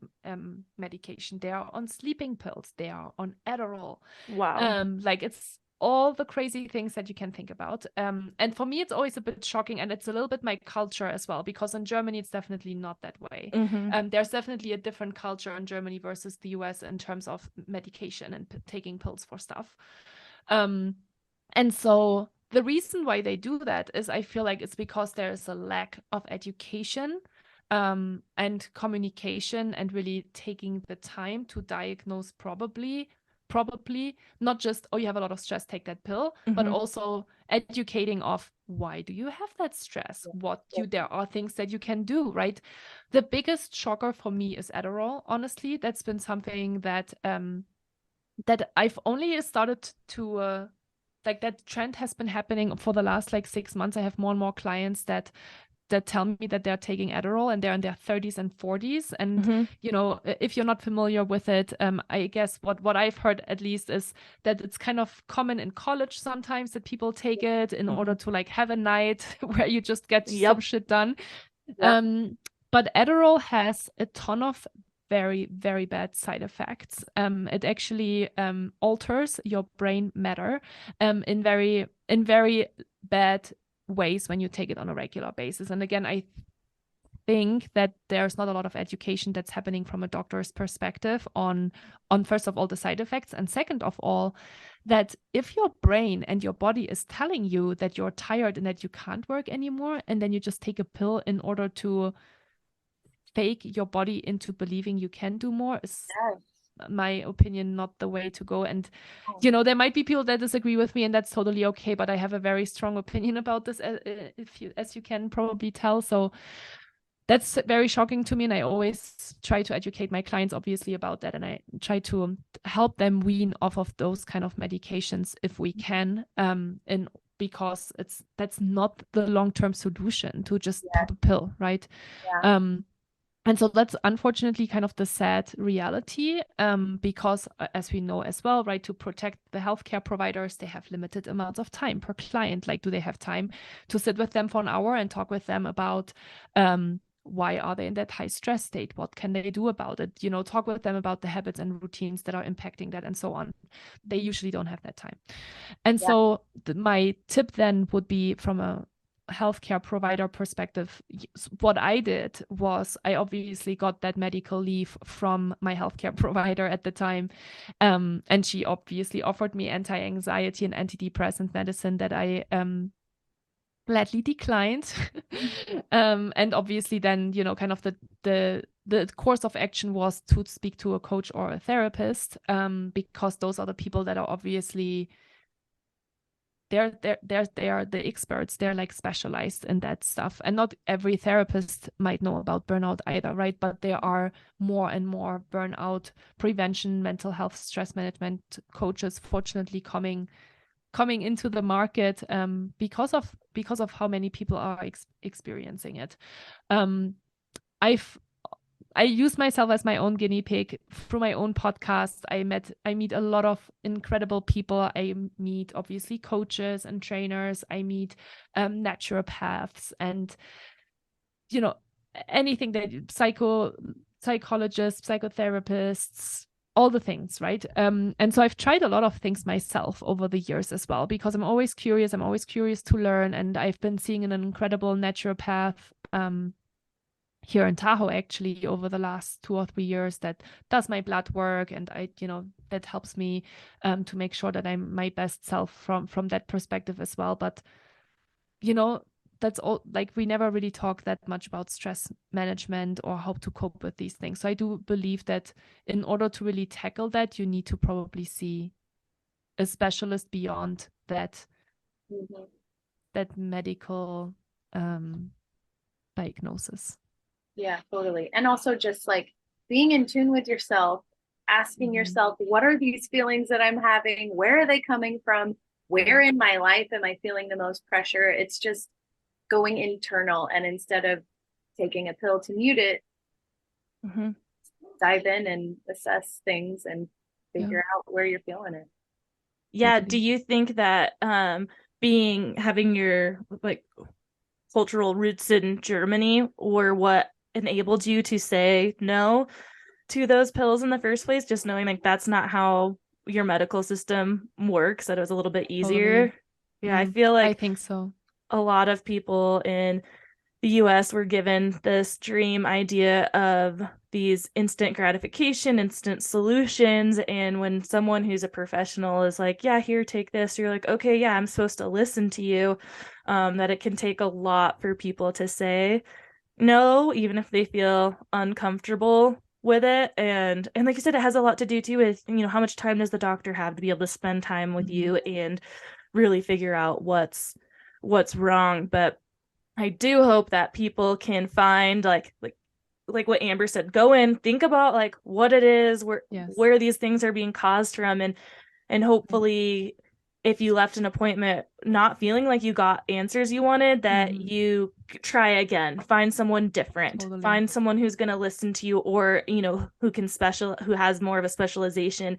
medication, they are on sleeping pills, they are on Adderall. Wow. Like it's all the crazy things that you can think about. And for me, it's always a bit shocking, and it's a little bit my culture as well, because in Germany, it's definitely not that way. There's definitely a different culture in Germany versus the US in terms of medication and taking pills for stuff. And so the reason why they do that is I feel like it's because there's a lack of education and communication, and really taking the time to diagnose probably not just, oh, you have a lot of stress, take that pill, but also educating of why do you have that stress, there are things that you can do, right? The biggest shocker for me is Adderall. Honestly, that's been something that that I've only started to like, that trend has been happening for the last like 6 months. I have more and more clients that tell me that they're taking Adderall, and they're in their 30s and 40s. And, if you're not familiar with it, I guess what I've heard at least is that it's kind of common in college sometimes that people take it in order to like have a night where you just get some shit done. But Adderall has a ton of very, very bad side effects. It actually alters your brain matter in very bad ways when you take it on a regular basis. And again, I think that there's not a lot of education that's happening from a doctor's perspective on first of all the side effects, and second of all, that if your brain and your body is telling you that you're tired and that you can't work anymore, and then you just take a pill in order to fake your body into believing you can do more, is my opinion not the way to go. And there might be people that disagree with me, and that's totally okay, but I have a very strong opinion about this, as you can probably tell. So that's very shocking to me, and I always try to educate my clients obviously about that, and I try to help them wean off of those kind of medications if we can, and because that's not the long-term solution to just pop a pill, right? And so that's unfortunately kind of the sad reality, because as we know as well, right, to protect the healthcare providers, they have limited amounts of time per client. Like, do they have time to sit with them for an hour and talk with them about why are they in that high stress state? What can they do about it? Talk with them about the habits and routines that are impacting that, and so on. They usually don't have that time. And so my tip then would be, from a healthcare provider perspective, what I did was I obviously got that medical leave from my healthcare provider at the time, and she obviously offered me anti-anxiety and antidepressant medicine that I gladly declined. And obviously then, kind of the course of action was to speak to a coach or a therapist, because those are the people that are obviously they are the experts. They're like specialized in that stuff, and not every therapist might know about burnout either, right? But there are more and more burnout prevention, mental health, stress management coaches, fortunately, coming into the market, because of how many people are experiencing it. I use myself as my own guinea pig through my own podcast. I meet a lot of incredible people. I meet obviously coaches and trainers. I meet naturopaths, and anything that psychologists, psychotherapists, all the things, right? And so I've tried a lot of things myself over the years as well, because I'm always curious to learn. And I've been seeing an incredible naturopath here in Tahoe, actually, over the last 2 or 3 years, that does my blood work, and that helps me to make sure that I'm my best self from that perspective as well. But that's all, like, we never really talk that much about stress management or how to cope with these things. So I do believe that in order to really tackle that, you need to probably see a specialist beyond that medical diagnosis. Yeah, totally. And also just like being in tune with yourself, asking yourself, what are these feelings that I'm having? Where are they coming from? Where in my life am I feeling the most pressure? It's just going internal. And instead of taking a pill to mute it, dive in and assess things and figure out where you're feeling it. Yeah. Do you think that having your like cultural roots in Germany were what enabled you to say no to those pills in the first place, just knowing like that's not how your medical system works, that it was a little bit easier? Yeah, I feel like I think so. A lot of people in the US were given this dream idea of these instant gratification, instant solutions. And when someone who's a professional is like, yeah, here, take this, you're like, okay, yeah, I'm supposed to listen to you. That it can take a lot for people to say no, even if they feel uncomfortable with it. And like you said, it has a lot to do too with, how much time does the doctor have to be able to spend time with you and really figure out what's wrong. But I do hope that people can find like what Amber said, go in, think about like what it is, where these things are being caused from, and hopefully if you left an appointment not feeling like you got answers you wanted, that you try again, find someone different, find someone who's going to listen to you, or who has more of a specialization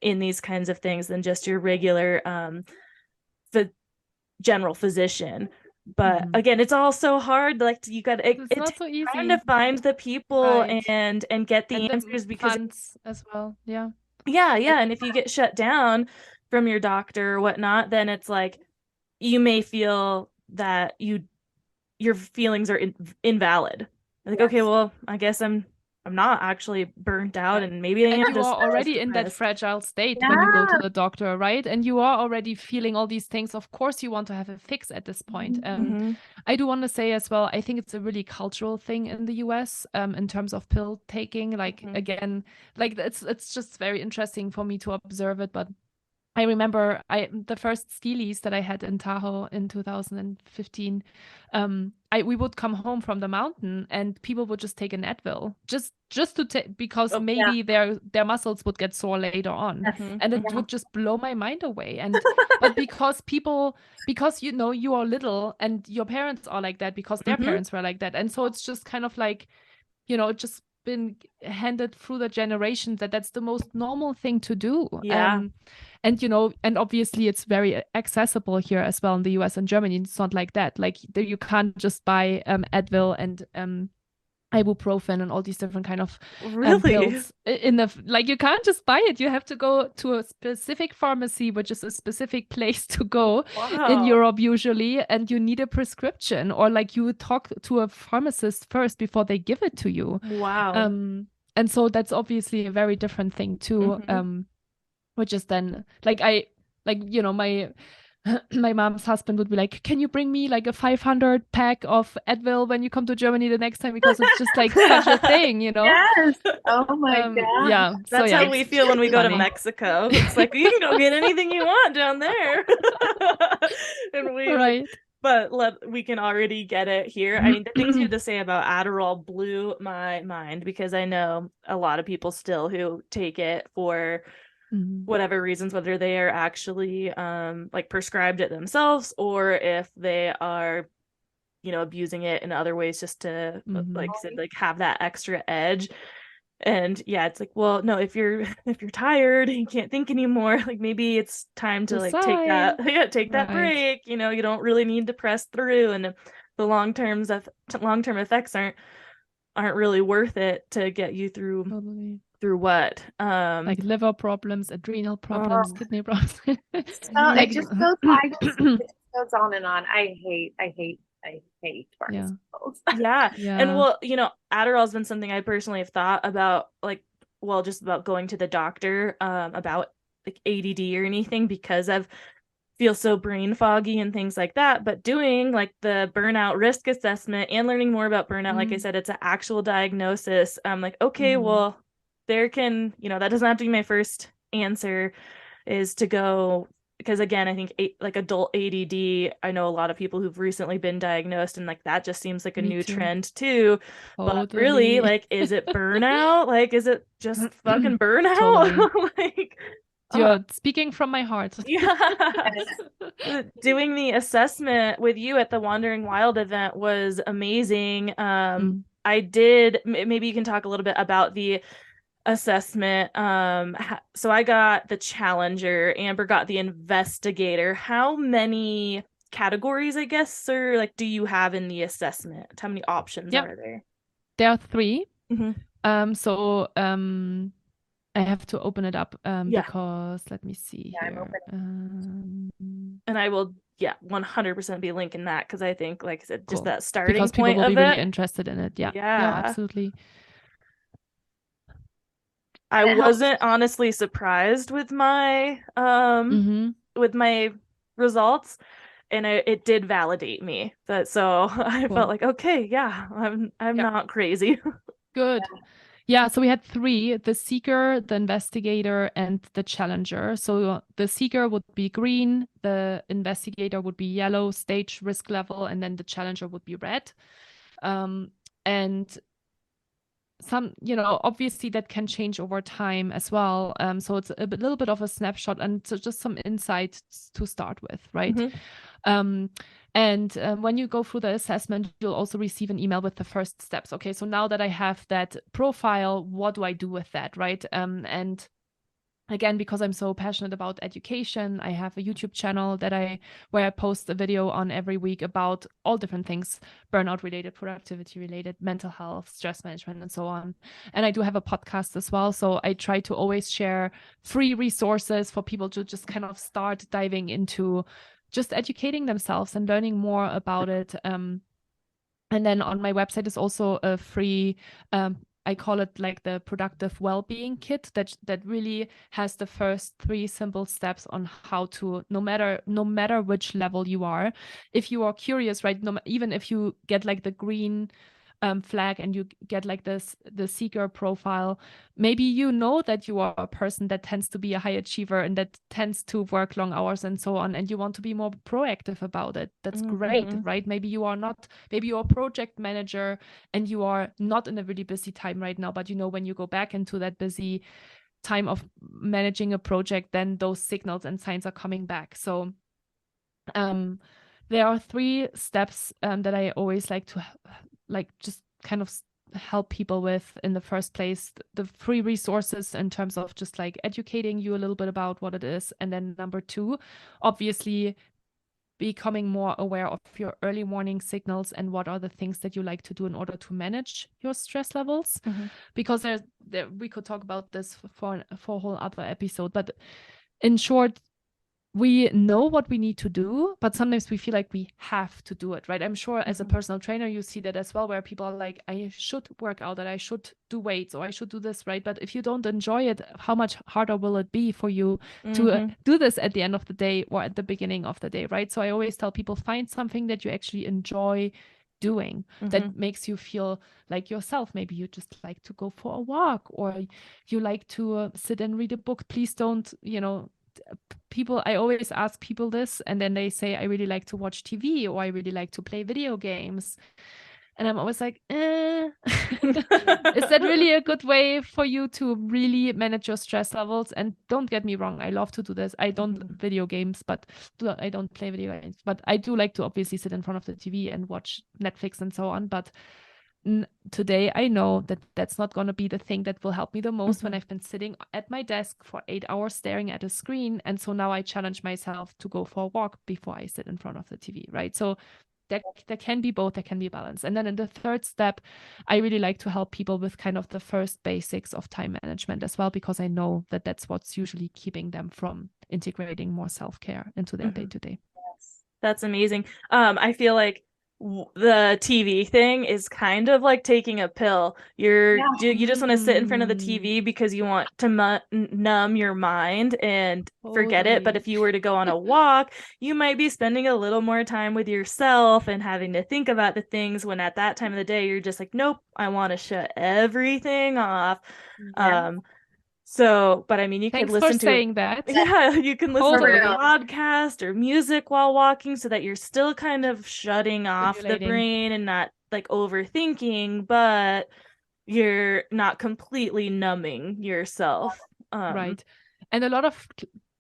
in these kinds of things than just your regular general physician. But again, it's all so hard. Like it's not so easy trying to find the people and get the answers, because funds as well. Yeah. And if you get shut down from your doctor or whatnot, then it's like you may feel that your feelings are invalid. Like, okay, well, I guess I'm not actually burnt out, and maybe I am. You are already in that fragile state when you go to the doctor, right? And you are already feeling all these things. Of course, you want to have a fix at this point. I do want to say as well, I think it's a really cultural thing in the US in terms of pill taking. Like, again, like it's just very interesting for me to observe it. But I remember the first ski lease that I had in Tahoe in 2015. We would come home from the mountain and people would just take an Advil just to take, because maybe their muscles would get sore later on, and it would just blow my mind away. And but because you are little and your parents are like that because their parents were like that, and so it's just kind of like just been handed through the generations that that's the most normal thing to do. And obviously it's very accessible here as well in the US and Germany. It's not like that. Like you can't just buy Advil and ibuprofen and all these different kind of pills you can't just buy it. You have to go to a specific pharmacy, which is a specific place to go in Europe usually, and you need a prescription, or like you talk to a pharmacist first before they give it to you. And so that's obviously a very different thing too. Which is then my mom's husband would be like, can you bring me like a 500 pack of Advil when you come to Germany the next time? Because it's just like such a thing, Yes. Oh my God. Yeah. That's how we feel when we go to Mexico. It's like, you can go get anything you want down there. And but we can already get it here. I mean, the things you had to say about Adderall blew my mind, because I know a lot of people still who take it for whatever reasons, whether they are actually like prescribed it themselves, or if they are abusing it in other ways just to like I said, like have that extra edge. And it's like, well, no, if you're tired and you can't think anymore, like maybe it's time to like take that break. You don't really need to press through, and the long-term effects aren't really worth it to get you through what like liver problems, adrenal problems, kidney problems. It just goes on and on. I hate pharmaceuticals. And well, Adderall's been something I personally have thought about, like, well, just about going to the doctor about like ADD or anything, because of feel so brain foggy and things like that. But doing like the burnout risk assessment and learning more about burnout, like I said, it's an actual diagnosis. I'm like, okay, well, there can, that doesn't have to be my first answer, is to go, because again, I think like adult ADD, I know a lot of people who've recently been diagnosed, and like that just seems like a Me new too. trend too. But really, Totally. like, is it burnout? Like, is it just fucking burnout? Totally. Like, You're speaking from my heart. yeah. Doing the assessment with you at the Wandering Wild event was amazing. I did, maybe you can talk a little bit about the assessment. So I got the challenger, Amber got the investigator. How many categories, I guess, sir, like, do you have in the assessment? How many options are there? There are 3. Mm-hmm. I have to open it up Yeah. because let me see here. And I will, 100% be linking that, because I think, like I said, just Cool. that starting Because people point will of be really it. interested in it. Yeah. Yeah. Absolutely. I wasn't honestly surprised with my with my results, and it did validate me. So I felt like, okay, yeah, I'm not crazy. Good. Yeah, so we had 3, the seeker, the investigator, and the challenger. So the seeker would be green, the investigator would be yellow, stage risk level, and then the challenger would be red. And some, obviously that can change over time as well. So it's a little bit of a snapshot, and so just some insights to start with, right? When you go through the assessment, you'll also receive an email with the first steps. Okay, so now that I have that profile, what do I do with that, right? And again, because I'm so passionate about education, I have a YouTube channel where I post a video on every week about all different things: burnout related, productivity related, mental health, stress management, and so on. And I do have a podcast as well. So I try to always share free resources for people to just kind of start diving into just educating themselves and learning more about it. And then on my website is also a free, I call it like the productive well-being kit that really has the first 3 simple steps on how to, no matter which level you are, if you are curious, right? Even if you get like the green flag and you get like the seeker profile, maybe you know that you are a person that tends to be a high achiever and that tends to work long hours and so on, and you want to be more proactive about it. That's great, right? Maybe you're a project manager and you are not in a really busy time right now, but when you go back into that busy time of managing a project, then those signals and signs are coming back. So there are 3 steps that I always like to just kind of help people with in the first place. The free resources in terms of just like educating you a little bit about what it is. And then number 2, obviously becoming more aware of your early warning signals and what are the things that you like to do in order to manage your stress levels. Because we could talk about this for a whole other episode, but in short, we know what we need to do, but sometimes we feel like we have to do it, right? I'm sure as a personal trainer, you see that as well, where people are like, I should work out, that I should do weights, or I should do this, right? But if you don't enjoy it, how much harder will it be for you to do this at the end of the day or at the beginning of the day, right? So I always tell people, find something that you actually enjoy doing that makes you feel like yourself. Maybe you just like to go for a walk, or you like to sit and read a book. Please don't, I always ask people this, and then they say, I really like to watch TV, or I really like to play video games. And I'm always like, is that really a good way for you to really manage your stress levels? And don't get me wrong, I love to do this. I don't video games, but I don't play video games, but I do like to obviously sit in front of the TV and watch Netflix and so on. But today I know that that's not going to be the thing that will help me the most when I've been sitting at my desk for 8 hours staring at a screen. And so now I challenge myself to go for a walk before I sit in front of the TV, right? So there can be both, there can be balance. And then in the third step, I really like to help people with kind of the first basics of time management as well, because I know that that's what's usually keeping them from integrating more self-care into their day-to-day. That's amazing. I feel like the TV thing is kind of like taking a pill. Yeah. You just want to sit in front of the TV because you want to numb your mind and forget it. But Totally. if you were to go on a walk, you might be spending a little more time with yourself and having to think about the things when at that time of the day you're just like, nope, I want to shut everything off. Yeah. So, but I mean, you could Thanks for listen to saying that. yeah, you can listen to a Totally. podcast or music while walking so that you're still kind of shutting off the Stimulating. brain and not like overthinking, but you're not completely numbing yourself. Right. And a lot of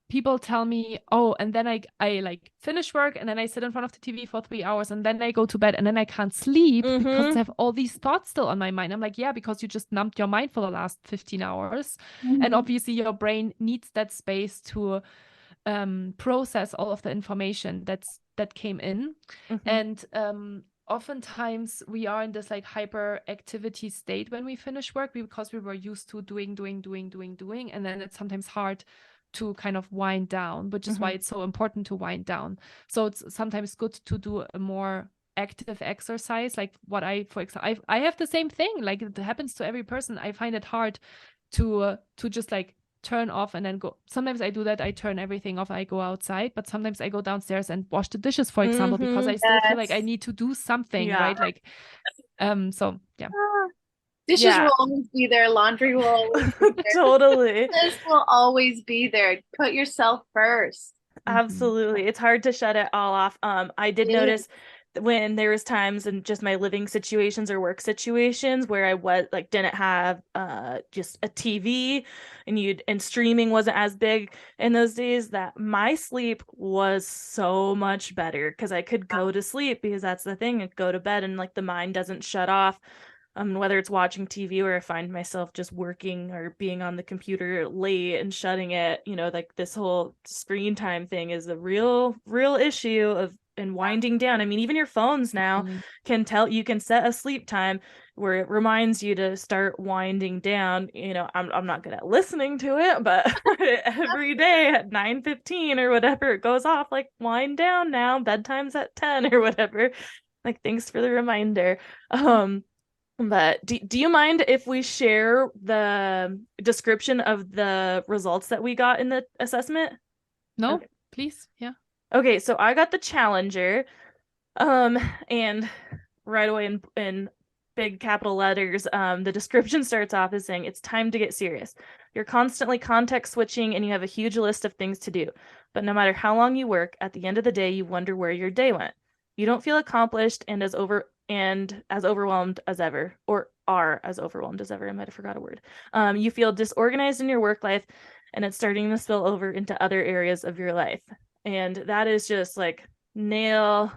people tell me, oh, and then I like finish work and then I sit in front of the TV for 3 hours and then I go to bed and then I can't sleep because I have all these thoughts still on my mind. I'm like, yeah, because you just numbed your mind for the last 15 hours. And obviously your brain needs that space to process all of the information that came in. And oftentimes we are in this like hyperactivity state when we finish work because we were used to doing, and then it's sometimes hard to kind of wind down, which is why it's so important to wind down. So it's sometimes good to do a more active exercise, like what for example, I have the same thing, like it happens to every person. I find it hard to just like turn off and then go. Sometimes I do that. I turn everything off. I go outside, but sometimes I go downstairs and wash the dishes, for example, because I still feel like I need to do something, right? Like, so yeah. Dishes will always be there. Laundry will always be there. Totally. This will always be there. Put yourself first. Absolutely. It's hard to shut it all off. I did notice when there was times in just my living situations or work situations where I was like didn't have just a TV and streaming wasn't as big in those days, that my sleep was so much better because I could go to sleep, because that's the thing, and go to bed and like the mind doesn't shut off. Whether it's watching TV or I find myself just working or being on the computer late and shutting it, like this whole screen time thing is a real issue of and winding down. I mean, even your phones now can tell you can set a sleep time where it reminds you to start winding down. I'm not good at listening to it, but every day at 9:15 or whatever it goes off, like wind down now, bedtime's at 10 or whatever. Like, thanks for the reminder. But do you mind if we share the description of the results that we got in the assessment? No, okay. Please. Yeah. Okay, so I got the Challenger, and right away in big capital letters, the description starts off as saying, it's time to get serious. You're constantly context switching and you have a huge list of things to do. But no matter how long you work, at the end of the day, you wonder where your day went. You don't feel accomplished and as overwhelmed as ever, or are as overwhelmed as ever. I might have forgot a word. You feel disorganized in your work life, and it's starting to spill over into other areas of your life. And that is just like nail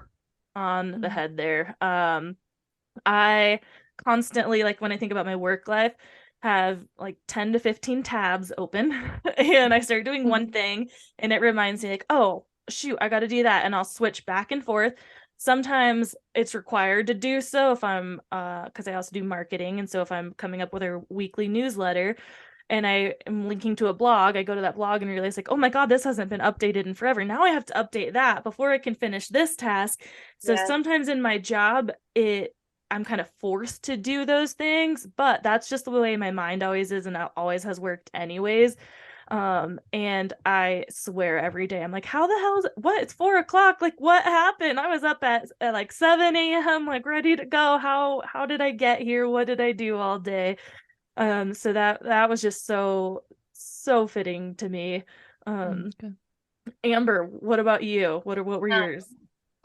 on the head there. I constantly, like when I think about my work life, have like 10 to 15 tabs open and I start doing one thing and it reminds me like, oh shoot, I got to do that, and I'll switch back and forth. Sometimes it's required to do so if I'm because I also do marketing, and so if I'm coming up with a weekly newsletter and I am linking to a blog, I go to that blog and realize like, oh my God, this hasn't been updated in forever. Now I have to update that before I can finish this task. So sometimes in my job, I'm kind of forced to do those things, but that's just the way my mind always is, and that always has worked anyways. And I swear every day I'm like, how the hell is it? What? It's 4:00. Like, what happened? I was up at like 7 a.m. like ready to go. How did I get here? What did I do all day? So that was just so fitting to me. Amber, what about you? What were yours?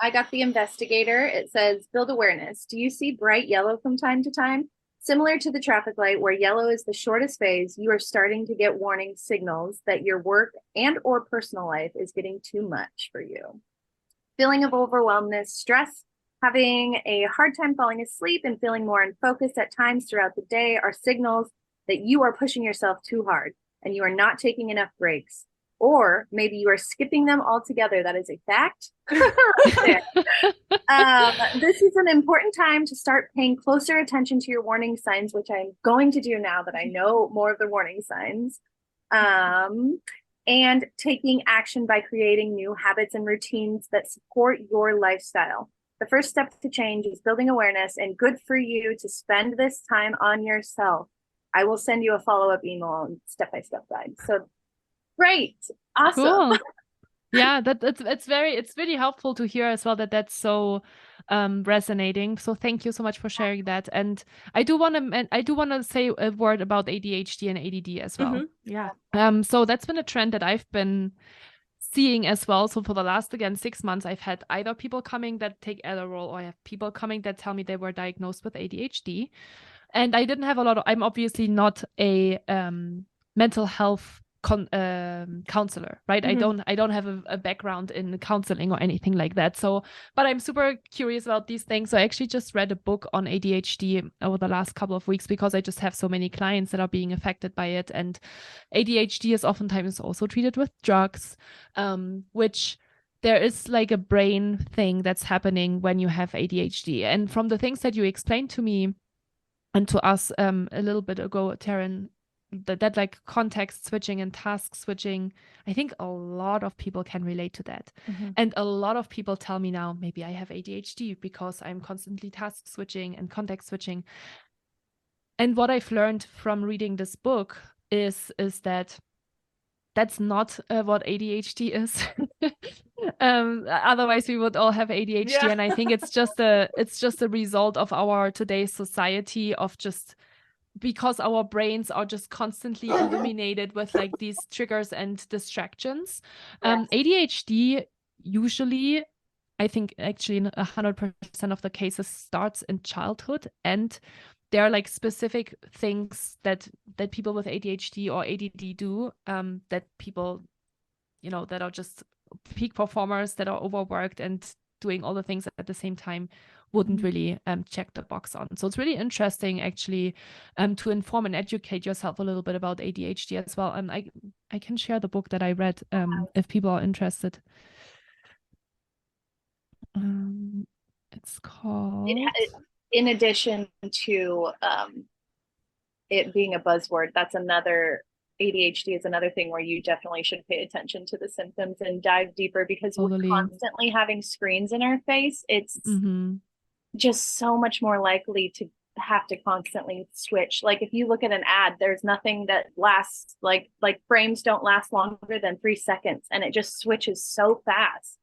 I got the Investigator. It says, build awareness. Do you see bright yellow from time to time? Similar to the traffic light, where yellow is the shortest phase, you are starting to get warning signals that your work and or personal life is getting too much for you. Feeling of overwhelmness, stress, having a hard time falling asleep, and feeling more unfocused at times throughout the day are signals that you are pushing yourself too hard and you are not taking enough breaks. Or maybe you are skipping them altogether. That is a fact. This is an important time to start paying closer attention to your warning signs, which I'm going to do now that I know more of the warning signs. And taking action by creating new habits and routines that support your lifestyle. The first step to change is building awareness, and good for you to spend this time on yourself. I will send you a follow-up email and step-by-step guide. So great. Awesome. Cool. Yeah, it's really helpful to hear as well that that's so resonating. So thank you so much for sharing that. And I do want to say a word about ADHD and ADD as well. Yeah. So that's been a trend that I've been seeing as well. So for the last, again, 6 months, I've had either people coming that take Adderall, or I have people coming that tell me they were diagnosed with ADHD. And I didn't have I'm obviously not a mental health counselor, right? I don't have a background in counseling or anything like that. So, but I'm super curious about these things. So I actually just read a book on ADHD over the last couple of weeks because I just have so many clients that are being affected by it. And ADHD is oftentimes also treated with drugs, which there is like a brain thing that's happening when you have ADHD. And from the things that you explained to me and to us a little bit ago, Taryn, that like context switching and task switching, I think a lot of people can relate to that. And a lot of people tell me now, maybe I have ADHD because I'm constantly task switching and context switching. And what I've learned from reading this book is that that's not what ADHD is. Otherwise we would all have ADHD. Yeah. And I think it's just a result of our today's society, of just because our brains are just constantly illuminated with like these triggers and distractions. Yes. ADHD usually, I think actually in 100% of the cases, starts in childhood, and there are like specific things that people with ADHD or ADD do, that people, that are just peak performers, that are overworked and doing all the things at the same time, wouldn't really check the box on. So it's really interesting actually to inform and educate yourself a little bit about ADHD as well. And I can share the book that I read if people are interested. It's called... in addition to it being a buzzword, that's another... ADHD is another thing where you definitely should pay attention to the symptoms and dive deeper, because we're constantly having screens in our face. It's just so much more likely to have to constantly switch. Like if you look at an ad, there's nothing that lasts, like frames don't last longer than 3 seconds, and it just switches so fast.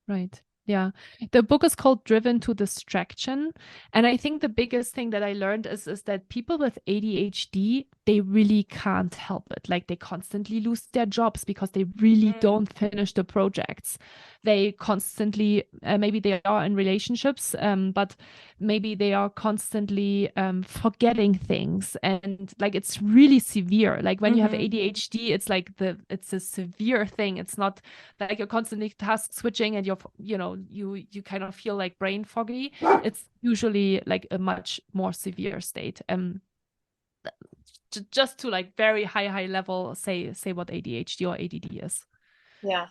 Right. Yeah. The book is called Driven to Distraction. And I think the biggest thing that I learned is that people with ADHD, they really can't help it. Like they constantly lose their jobs because they really don't finish the projects. They constantly, maybe they are in relationships, but maybe they are constantly forgetting things. And like, it's really severe. Like when you have ADHD, it's like it's a severe thing. It's not like you're constantly task switching and you kind of feel like brain foggy. It's usually like a much more severe state. Just to like very high level say what ADHD or ADD is. Yeah.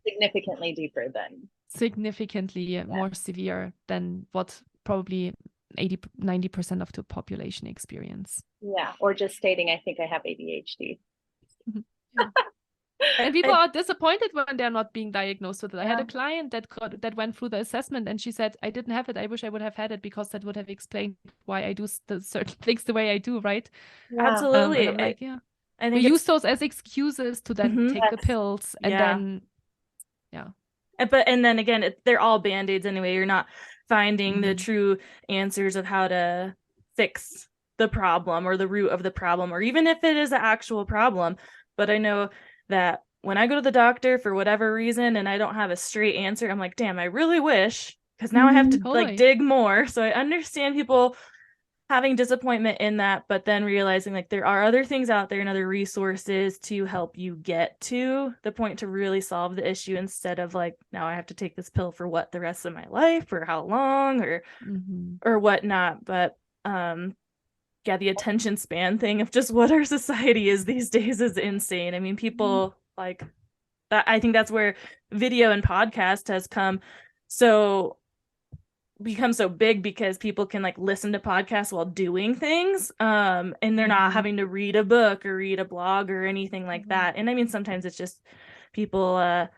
Significantly deeper than. Significantly more severe than what probably 90% of the population experience. Yeah, or just stating, I think I have ADHD. Yeah. And people are disappointed when they're not being diagnosed with it. I had a client that went through the assessment, and she said, I didn't have it. I wish I would have had it, because that would have explained why I do certain things the way I do, right? Yeah. Absolutely. And I'm like, yeah. And we use those as excuses to then take the pills, and then, yeah. And then again, they're all Band-Aids anyway. You're not finding the true answers of how to fix the problem or the root of the problem, or even if it is an actual problem. But I know that when I go to the doctor for whatever reason and I don't have a straight answer, I'm like, damn, I really wish, because now I have to like dig more. So I understand people having disappointment in that, but then realizing like there are other things out there and other resources to help you get to the point to really solve the issue, instead of like, now I have to take this pill for what, the rest of my life, or how long, or whatnot. But yeah, the attention span thing of just what our society is these days is insane. I mean, people like that. I think that's where video and podcast has become so big, because people can like listen to podcasts while doing things, and they're not having to read a book or read a blog or anything like that. And I mean, sometimes it's just people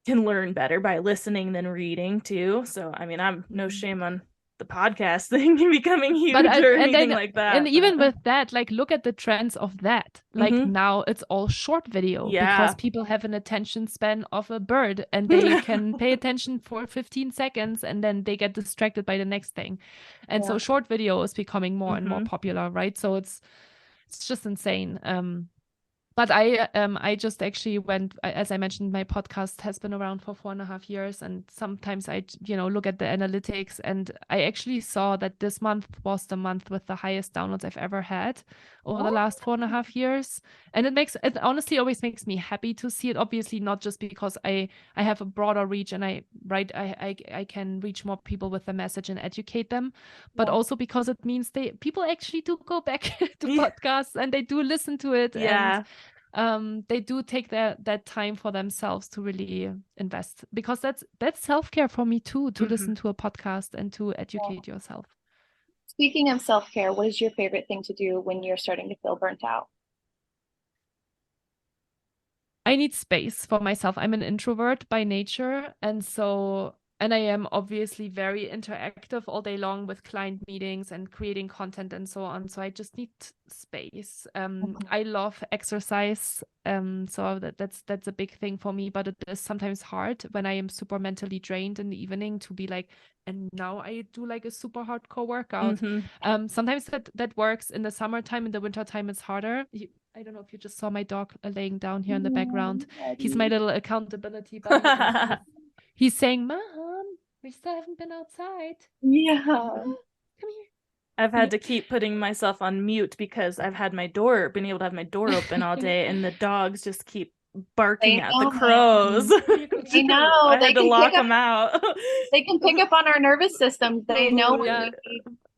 can learn better by listening than reading too. So I mean, I'm no shame on the podcast thing becoming huge or anything like that. And even with that, like, look at the trends of that. Like now it's all short video because people have an attention span of a bird and they can pay attention for 15 seconds and then they get distracted by the next thing. And so short video is becoming more and more popular, right? So it's just insane. But I just actually went, as I mentioned, my podcast has been around for 4.5 years. And sometimes I, look at the analytics, and I actually saw that this month was the month with the highest downloads I've ever had over the last 4.5 years. And it honestly always makes me happy to see it. Obviously, not just because I have a broader reach and I can reach more people with the message and educate them, but also because it means people actually do go back to podcasts and they do listen to it. And they do take that time for themselves to really invest, because that's self-care for me too, to listen to a podcast and to educate yourself. Speaking of self-care, what is your favorite thing to do when you're starting to feel burnt out? I need space for myself. I'm an introvert by nature, and I am obviously very interactive all day long with client meetings and creating content and so on. So I just need space. I love exercise. So that's a big thing for me, but it is sometimes hard when I am super mentally drained in the evening to be like, and now I do like a super hardcore workout. Sometimes that works in the summertime. In the wintertime, it's harder. I don't know if you just saw my dog laying down here in the background. He's my little accountability buddy. He's saying, Mom, we still haven't been outside. Yeah. Come here. I've had to keep putting myself on mute because I've had been able to have my door open all day, and the dogs just keep barking at the crows. I know. I had to lock them out. They can pick up on our nervous system. They know.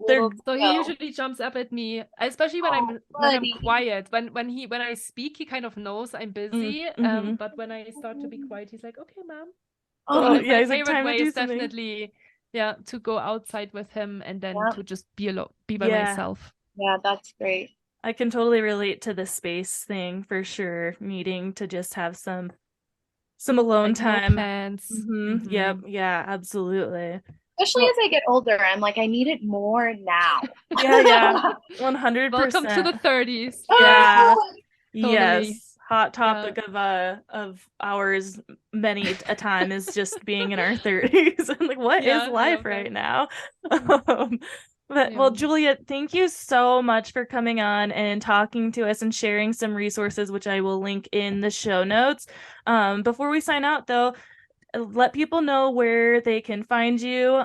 So he usually jumps up at me, especially when I'm quiet. When I speak, he kind of knows I'm busy. But when I start to be quiet, he's like, "Okay, Mom." My favorite way is definitely to go outside with him and then to just be by myself. Yeah, that's great. I can totally relate to the space thing for sure. Needing to just have some alone time. Yep. Yeah, absolutely. Especially as I get older, I'm like, I need it more now. 100%. Welcome to the 30s. Yeah. Totally. Yes. Hot topic of ours many a time is just being in our 30s. I'm like, what is life right now? Well, Julia, thank you so much for coming on and talking to us and sharing some resources, which I will link in the show notes. Before we sign out, though, let people know where they can find you,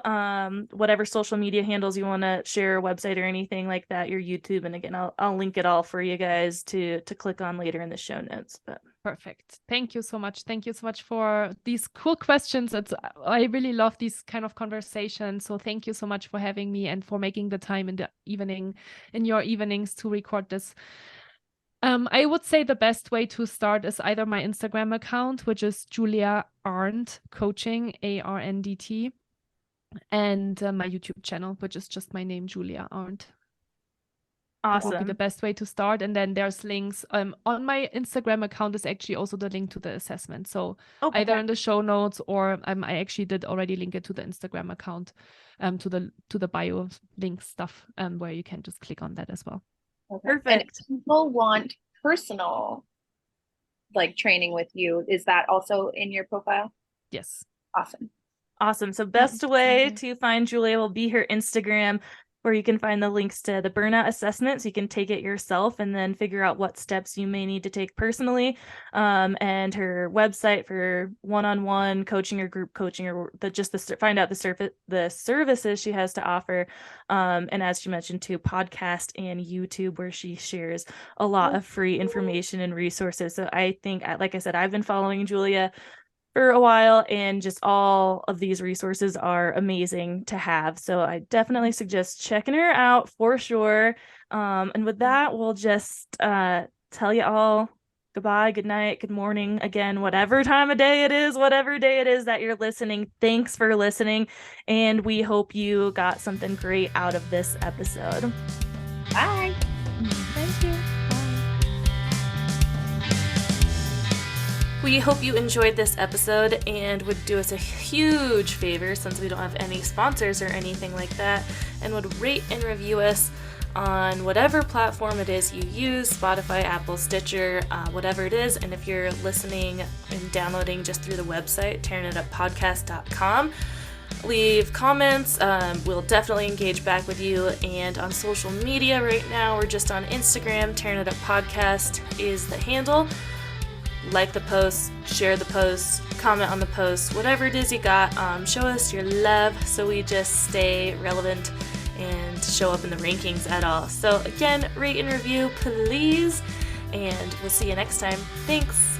whatever social media handles you want to share, website or anything like that, your YouTube. And again, I'll link it all for you guys to click on later in the show notes. But perfect. Thank you so much. Thank you so much for these cool questions. I really love these kind of conversations. So thank you so much for having me and for making the time in your evenings to record this. I would say the best way to start is either my Instagram account, which is Julia Arndt Coaching, ARNDT, and my YouTube channel, which is just my name, Julia Arndt. Awesome. That would be the best way to start. And then there's links. On my Instagram account is actually also the link to the assessment. So either in the show notes or I actually did already link it to the Instagram account, to the bio link stuff, where you can just click on that as well. Perfect. And if people want personal training with you, is that also in your profile? Yes. Awesome. So best way to find Julia will be her Instagram, where you can find the links to the burnout assessment so you can take it yourself and then figure out what steps you may need to take personally, and her website for one-on-one coaching or group coaching, or find out the services she has to offer, and as she mentioned too, podcast and YouTube, where she shares a lot of free information and resources. So I think, like I said, I've been following Julia for a while, and just all of these resources are amazing to have. So I definitely suggest checking her out for sure. And with that, we'll just tell you all goodbye, good night, good morning, again, whatever time of day it is, whatever day it is that you're listening. Thanks for listening, and we hope you got something great out of this episode. Bye. Thank you. We We hope you enjoyed this episode and would do us a huge favor, since we don't have any sponsors or anything like that, and would rate and review us on whatever platform it is you use, Spotify, Apple, Stitcher, whatever it is. And if you're listening and downloading just through the website, tearingituppodcast.com, leave comments. We'll definitely engage back with you. And on social media right now, we're just on Instagram. Tearing It Up Podcast is the handle. Like the post, share the post, comment on the post, whatever it is you got. Show us your love so we just stay relevant and show up in the rankings at all. So again, rate and review, please. And we'll see you next time. Thanks.